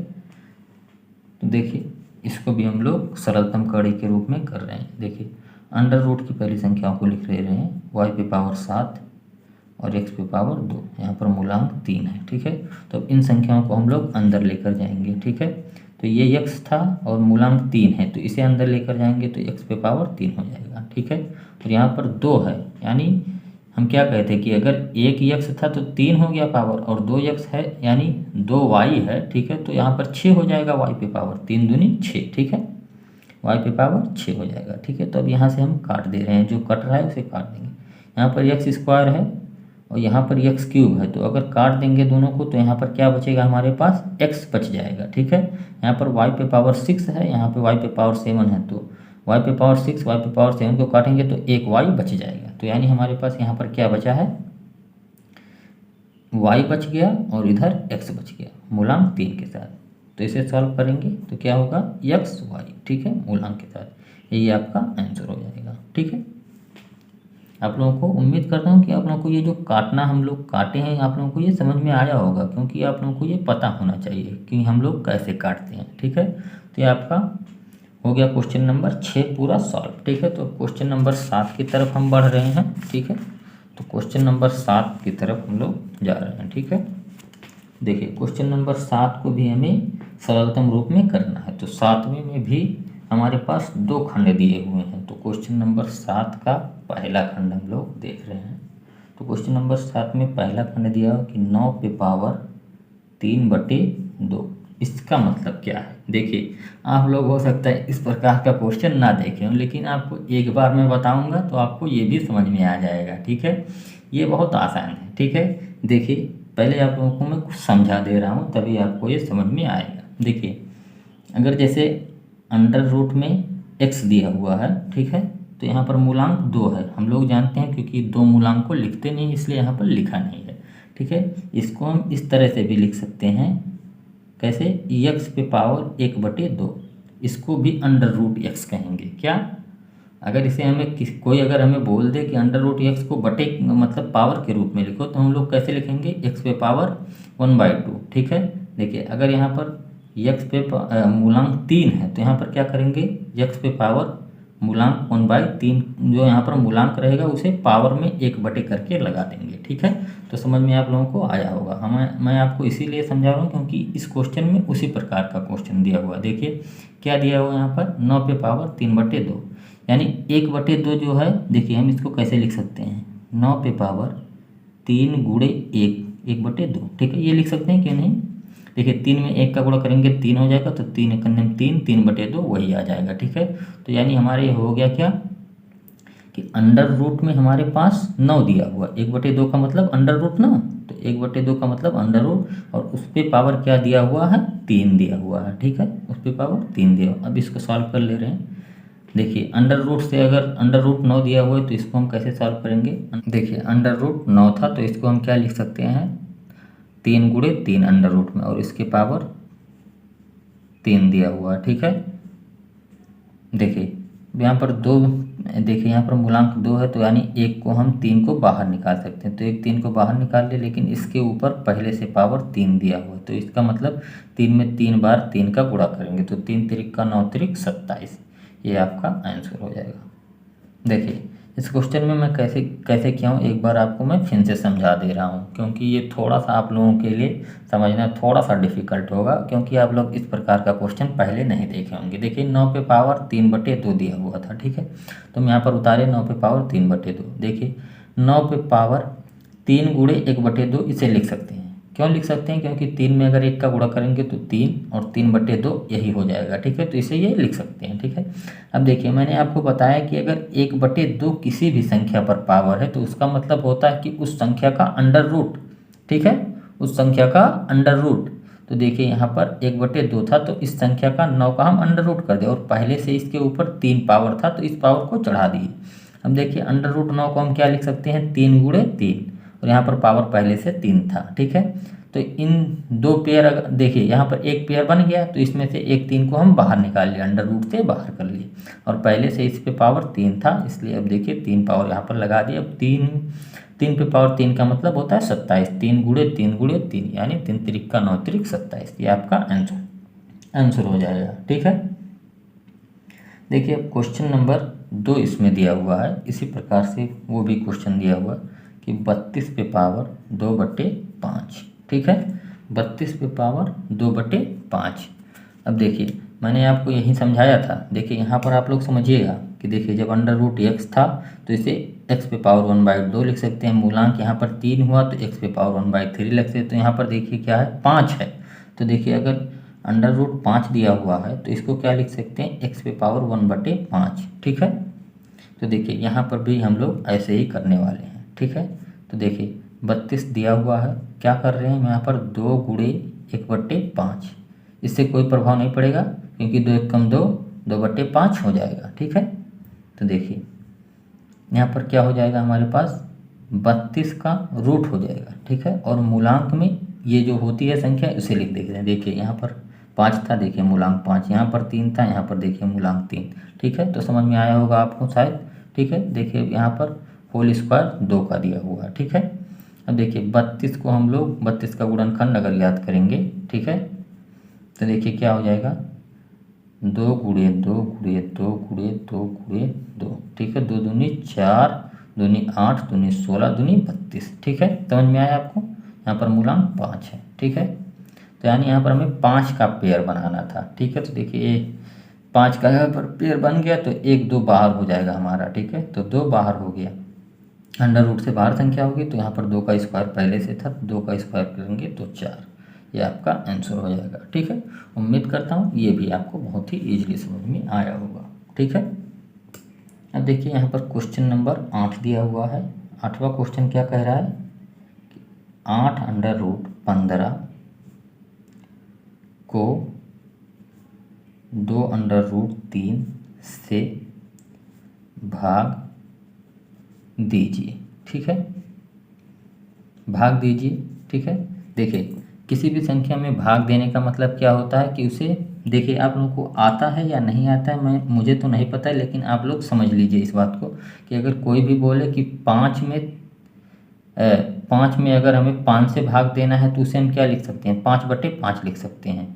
तो देखिए इसको भी हम लोग सरलतम कड़ी के रूप में कर रहे हैं। देखिए अंडर रूट की पहली संख्याओं को लिख रहे हैं, वाई पे पावर 7 और एक्स पे पावर 2, यहाँ पर मूलांक 3 है, ठीक है। तो इन संख्याओं को हम लोग अंदर लेकर जाएंगे, ठीक है। तो ये एक्स था और मूलांक 3 है, तो इसे अंदर लेकर जाएंगे तो एक्स पे पावर 3 हो जाएगा, ठीक है। और यहाँ पर 2 है, यानी हम क्या कहते हैं कि अगर एक एक्स था तो 3 हो गया पावर, और 2 एक्स है यानी 2 वाई है, ठीक है। तो यहाँ पर 6 हो जाएगा वाई पे पावर, 3 दूनी 6, ठीक है, वाई पे पावर 6 हो जाएगा, ठीक है। तो अब यहाँ से हम काट दे रहे हैं, जो कट रहा है उसे काट देंगे। यहाँ पर एक्स स्क्वायर है और यहाँ पर एक्स क्यूब है, तो अगर काट देंगे दोनों को तो यहाँ पर क्या बचेगा, हमारे पास एक्स बच जाएगा। ठीक है, यहाँ पर वाई पे पावर 6 है, यहाँ पे वाई पे पावर 7 है, तो वाई पे पावर 6 वाई पे पावर 7 को काटेंगे तो एक वाई बच जाएगा। तो यानी हमारे पास यहाँ पर क्या बचा है, वाई बच गया और इधर एक्स बच गया मूलांक 3 के साथ। तो इसे सॉल्व करेंगे तो क्या होगा, एक्स वाई, ठीक है, मूलांक के साथ। यही आपका आंसर हो जाएगा। ठीक है, आप लोगों को उम्मीद करता हूँ कि आप लोगों को ये जो काटना हम लोग काटे हैं, आप लोगों को ये समझ में आया होगा, क्योंकि आप लोगों को ये पता होना चाहिए कि हम लोग कैसे काटते हैं। ठीक है, तो ये आपका हो गया क्वेश्चन नंबर 6 पूरा सॉल्व। ठीक है, तो क्वेश्चन नंबर 7 की तरफ हम बढ़ रहे हैं। ठीक है, तो क्वेश्चन नंबर 7 की तरफ हम लोग जा रहे हैं। ठीक है, देखिए क्वेश्चन नंबर 7 को भी हमें सरलतम रूप में करना है। तो 7वें में भी हमारे पास 2 खंड दिए हुए हैं। तो क्वेश्चन नंबर 7 का पहला खंड हम लोग देख रहे हैं। तो क्वेश्चन नंबर 7 में पहला खंड दिया कि 9 पे पावर 3/2। इसका मतलब क्या है, देखिए आप लोग हो सकता है इस प्रकार का क्वेश्चन ना देखें, लेकिन आपको एक बार मैं बताऊंगा तो आपको ये भी समझ में आ जाएगा। ठीक है, ये बहुत आसान है। ठीक है, देखिए पहले आप लोगों को मैं कुछ समझा दे रहा हूँ, तभी आपको ये समझ में आएगा। देखिए अगर जैसे अंडर रूट में x दिया हुआ है, ठीक है, तो यहाँ पर मूलांक 2 है, हम लोग जानते हैं, क्योंकि 2 मूलांक को लिखते नहीं इसलिए यहाँ पर लिखा नहीं है। ठीक है, इसको हम इस तरह से भी लिख सकते हैं, कैसे, x पे पावर 1/2, इसको भी अंडर रूट x कहेंगे। क्या, अगर इसे हमें कोई अगर हमें बोल दे कि अंडर रूट एक्स को बटे मतलब पावर के रूप में लिखो, तो हम लोग कैसे लिखेंगे, x पे पावर 1/2। ठीक है, देखिए अगर यहाँ पर x पे मूलांक 3 है तो यहाँ पर क्या करेंगे, x पे पावर मूलांक 1/3, जो यहाँ पर मूलांक रहेगा उसे पावर में 1 करके लगा देंगे। ठीक है, तो समझ में आप लोगों को आया होगा। मैं आपको इसीलिए समझा रहा हूँ क्योंकि इस क्वेश्चन में उसी प्रकार का क्वेश्चन दिया हुआ। देखिए क्या दिया हुआ यहाँ पर, 9 पे पावर 3/2, यानी 1/2 जो है, देखिए हम इसको कैसे लिख सकते हैं, 9 पे पावर 3 गुणे 1/2। ठीक है, ये लिख सकते हैं कि नहीं, देखिए 3 में 1 का गुणा करेंगे 3 हो जाएगा, तो 3 × 3 3/2 वही आ जाएगा। ठीक है, तो यानी हमारे ये हो गया क्या कि अंडर रूट में हमारे पास 9 दिया हुआ, 1/2 का मतलब अंडर रूट ना, तो 1/2 का मतलब अंडर रूट, और उस पर पावर क्या दिया हुआ है, 3 दिया हुआ है। ठीक है, उस पर पावर 3 दिया हुआ। अब इसको सॉल्व कर ले रहे हैं। देखिए अंडर रूट से अगर अंडर रूट 9 दिया हुआ है तो इसको हम कैसे सॉल्व करेंगे, देखिए अंडर रूट 9 था तो इसको हम क्या लिख सकते हैं, 3 गुणे 3 अंडर रूट में, और इसके पावर 3 दिया हुआ है। ठीक है, देखिए यहाँ पर 2, देखिए यहाँ पर मूलांक 2 है, तो यानी 1 को हम 3 को बाहर निकाल सकते हैं, तो 1 3 को बाहर निकाल ले, लेकिन इसके ऊपर पहले से पावर 3 दिया हुआ है, तो इसका मतलब 3 में 3 बार 3 का गुणा करेंगे, तो 3 तिरिक का 9 तिरिक 27, ये आपका आंसर हो जाएगा। देखिए इस क्वेश्चन में मैं कैसे कैसे किया हूँ एक बार आपको मैं फिर से समझा दे रहा हूँ, क्योंकि ये थोड़ा सा आप लोगों के लिए समझना थोड़ा सा डिफिकल्ट होगा, क्योंकि आप लोग इस प्रकार का क्वेश्चन पहले नहीं देखे होंगे। देखिए 9 पे पावर 3/2 दिया हुआ था। ठीक है, तो हम यहाँ पर उतारे 9 पे पावर 3/2। देखिए 9 पे पावर 3 गुणे 1/2 इसे लिख सकते हैं। क्यों लिख सकते हैं, क्योंकि 3 में अगर 1 का गुणा करेंगे तो 3 और 3/2 यही हो जाएगा। ठीक है, तो इसे ये लिख सकते हैं। ठीक है, अब देखिए मैंने आपको बताया कि अगर 1/2 किसी भी संख्या पर पावर है तो उसका मतलब होता है कि उस संख्या का अंडर रूट। ठीक है, उस संख्या का अंडर रूट, तो देखिए यहाँ पर 1/2 था तो इस संख्या का 9 का हम अंडर रूट कर दिए, और पहले से इसके ऊपर 3 पावर था तो इस पावर को चढ़ा दिए। अब देखिए अंडर रूट 9 को हम क्या लिख सकते हैं, 3 गुणे 3, और यहाँ पर पावर पहले से 3 था। ठीक है, तो इन 2 पेयर अगर देखिए यहाँ पर एक पेयर बन गया, तो इसमें से एक 3 को हम बाहर निकाल लिए, अंडर रूट से बाहर कर लिए, और पहले से इस पे पावर 3 था, इसलिए अब देखिए 3 पावर यहाँ पर लगा दिए। अब 3 पे पावर 3 का मतलब होता है 27, 3 गुणे 3 गुणे 3, यानी 3 तिरिक का 9 तिरिक 27, ये आपका आंसर हो जाएगा। ठीक है, देखिए अब क्वेश्चन नंबर 2 इसमें दिया हुआ है, इसी प्रकार से वो भी क्वेश्चन दिया हुआ कि 32 पे पावर 2/5। ठीक है, 32 पे पावर 2/5। अब देखिए मैंने आपको यही समझाया था। देखिए यहाँ पर आप लोग समझिएगा कि देखिए जब अंडर रूट x था तो इसे x पे पावर 1/2 लिख सकते हैं, मूलांक यहाँ पर 3 हुआ तो x पे पावर 1/3 लिख सकते हैं। तो यहाँ पर देखिए क्या है, 5 है, तो देखिए अगर अंडर रूट 5 दिया हुआ है तो इसको क्या लिख सकते हैं, x पे पावर 1/5। ठीक है, तो देखिए यहाँ पर भी हम लोग ऐसे ही करने वाले हैं। ठीक है, तो देखिए 32 दिया हुआ है, क्या कर रहे हैं हम यहाँ पर 2 गुणे 1/5, इससे कोई प्रभाव नहीं पड़ेगा क्योंकि 2 एकम 2, 2/5 हो जाएगा। ठीक है, तो देखिए यहाँ पर क्या हो जाएगा, हमारे पास 32 का रूट हो जाएगा। ठीक है, और मूलांक में ये जो होती है संख्या उसे लिख देते हैं। देखिए यहाँ पर 5 था, देखिए मूलांक 5, यहाँ पर 3 था, यहाँ पर देखिए मूलांक 3। ठीक है, तो समझ में आया होगा आपको शायद। ठीक है, देखिए यहाँ पर होल स्क्वायर 2 का दिया हुआ है। ठीक है, अब देखिए 32 को हम लोग 32 का गुणनखंड अगर याद करेंगे, ठीक है, तो देखिए क्या हो जाएगा, 2 गुणे 2 गुणे 2 गुणे 2 गुणे 2। ठीक है, 2 दूनी 4, दूनी 8, दूनी 16, दूनी 32। ठीक है, समझ में आया आपको। यहाँ पर मूलांक 5 है। ठीक है, तो यानी यहाँ पर हमें 5 का पेयर बनाना था। ठीक है, तो देखिए 5 का यहाँ पर पेयर बन गया तो 1 2 बाहर हो जाएगा हमारा। ठीक है, तो 2 बाहर हो गया, अंडर रूट से बाहर संख्या होगी, तो यहाँ पर 2 का स्क्वायर पहले से था, 2 का स्क्वायर करेंगे तो 4, ये आपका आंसर हो जाएगा। ठीक है, उम्मीद करता हूँ ये भी आपको बहुत ही ईजिली समझ में आया होगा। ठीक है, अब देखिए यहाँ पर क्वेश्चन नंबर 8 दिया हुआ है। 8वां क्वेश्चन क्या कह रहा है कि 8 अंडर रूट 15 को 2 अंडर रूट 3 से भाग दीजिए। ठीक है, भाग दीजिए। ठीक है, देखिए किसी भी संख्या में भाग देने का मतलब क्या होता है कि उसे, देखिए आप लोगों को आता है या नहीं आता है, मुझे तो नहीं पता है, लेकिन आप लोग समझ लीजिए इस बात को कि अगर कोई भी बोले कि 5 में अगर हमें 5 से भाग देना है तो उसे हम क्या लिख सकते हैं, 5/5 लिख सकते हैं।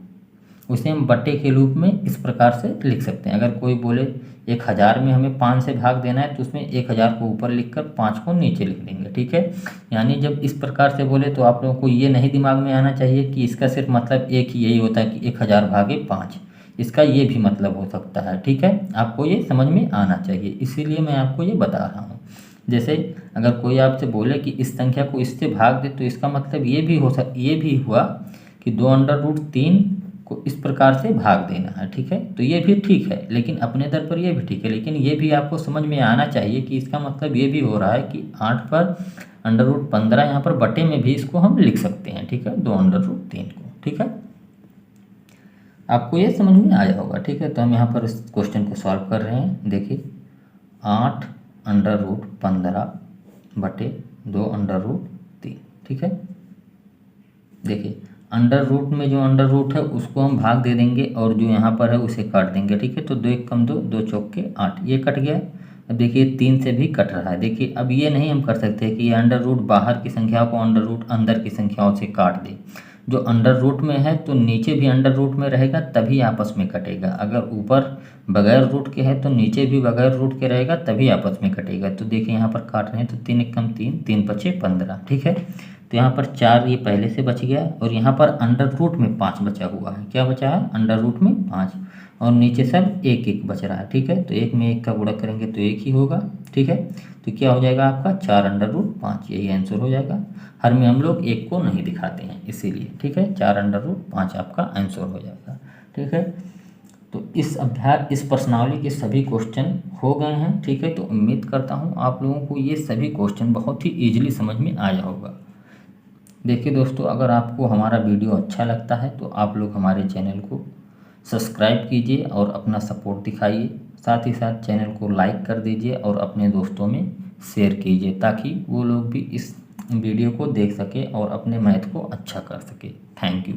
उसे हम बट्टे के रूप में इस प्रकार से लिख सकते हैं। अगर कोई बोले 1000 में हमें 5 से भाग देना है तो उसमें 1000 को ऊपर लिखकर 5 को नीचे लिख देंगे। ठीक है, यानी जब इस प्रकार से बोले तो आप लोगों को ये नहीं दिमाग में आना चाहिए कि इसका सिर्फ मतलब एक ही यही होता है कि 1000 भागे 5, इसका ये भी मतलब हो सकता है। ठीक है, आपको ये समझ में आना चाहिए, इसीलिए मैं आपको ये बता रहा हूँ। जैसे अगर कोई आपसे बोले कि इस संख्या को इससे भाग दे तो इसका मतलब ये भी हुआ कि 2 अंडर रूट 3 को इस प्रकार से भाग देना है। ठीक है, तो ये भी ठीक है, लेकिन अपने दर पर ये भी ठीक है, लेकिन ये भी आपको समझ में आना चाहिए कि इसका मतलब ये भी हो रहा है कि 8 पर अंडर रूट 15 यहाँ पर बटे में भी इसको हम लिख सकते हैं। ठीक है, 2 अंडर रूट 3 को। ठीक है, आपको ये समझ में आया होगा। ठीक है, तो हम यहाँ पर इस क्वेश्चन को सॉल्व कर रहे हैं। देखिए 8 अंडर रूट 15 बटे 2 अंडर रूट 3। ठीक है, देखिए अंडर रूट में जो अंडर रूट है उसको हम भाग दे देंगे और जो यहाँ पर है उसे काट देंगे। ठीक है, तो 2 एकम 2, 2 चौके 8, ये कट गया। अब देखिए 3 से भी कट रहा है। देखिए अब ये नहीं हम कर सकते कि ये अंडर रूट बाहर की संख्याओं को अंडर रूट अंदर की संख्याओं से काट दे। जो अंडर रूट में है तो नीचे भी अंडर रूट में रहेगा तभी आपस में कटेगा। अगर ऊपर बगैर रूट के है तो नीचे भी बगैर रूट के रहेगा तभी आपस में कटेगा। तो देखिए यहाँ पर काट रहे हैं तो 3 एकम 3, 3 पचे 15। ठीक है, तो यहाँ पर 4 ये पहले से बच गया और यहाँ पर अंडर रूट में 5 बचा हुआ है। क्या बचा है, अंडर रूट में 5, और नीचे सब 1 1 बच रहा है। ठीक है, तो 1 में 1 का गुणा करेंगे तो 1 ही होगा। ठीक है, तो क्या हो जाएगा आपका 4 अंडर रूट 5, यही आंसर हो जाएगा। हर में हम लोग 1 को नहीं दिखाते हैं इसीलिए। ठीक है, 4 अंडर रूट 5 आपका आंसर हो जाएगा। ठीक है, तो इस प्रश्नावली के सभी क्वेश्चन हो गए हैं। ठीक है, तो उम्मीद करता हूँ आप लोगों को ये सभी क्वेश्चन बहुत ही ईजिली समझ में आया होगा। देखिए दोस्तों, अगर आपको हमारा वीडियो अच्छा लगता है तो आप लोग हमारे चैनल को सब्सक्राइब कीजिए और अपना सपोर्ट दिखाइए। साथ ही साथ चैनल को लाइक कर दीजिए और अपने दोस्तों में शेयर कीजिए ताकि वो लोग भी इस वीडियो को देख सके और अपने मैथ को अच्छा कर सके। Thank you.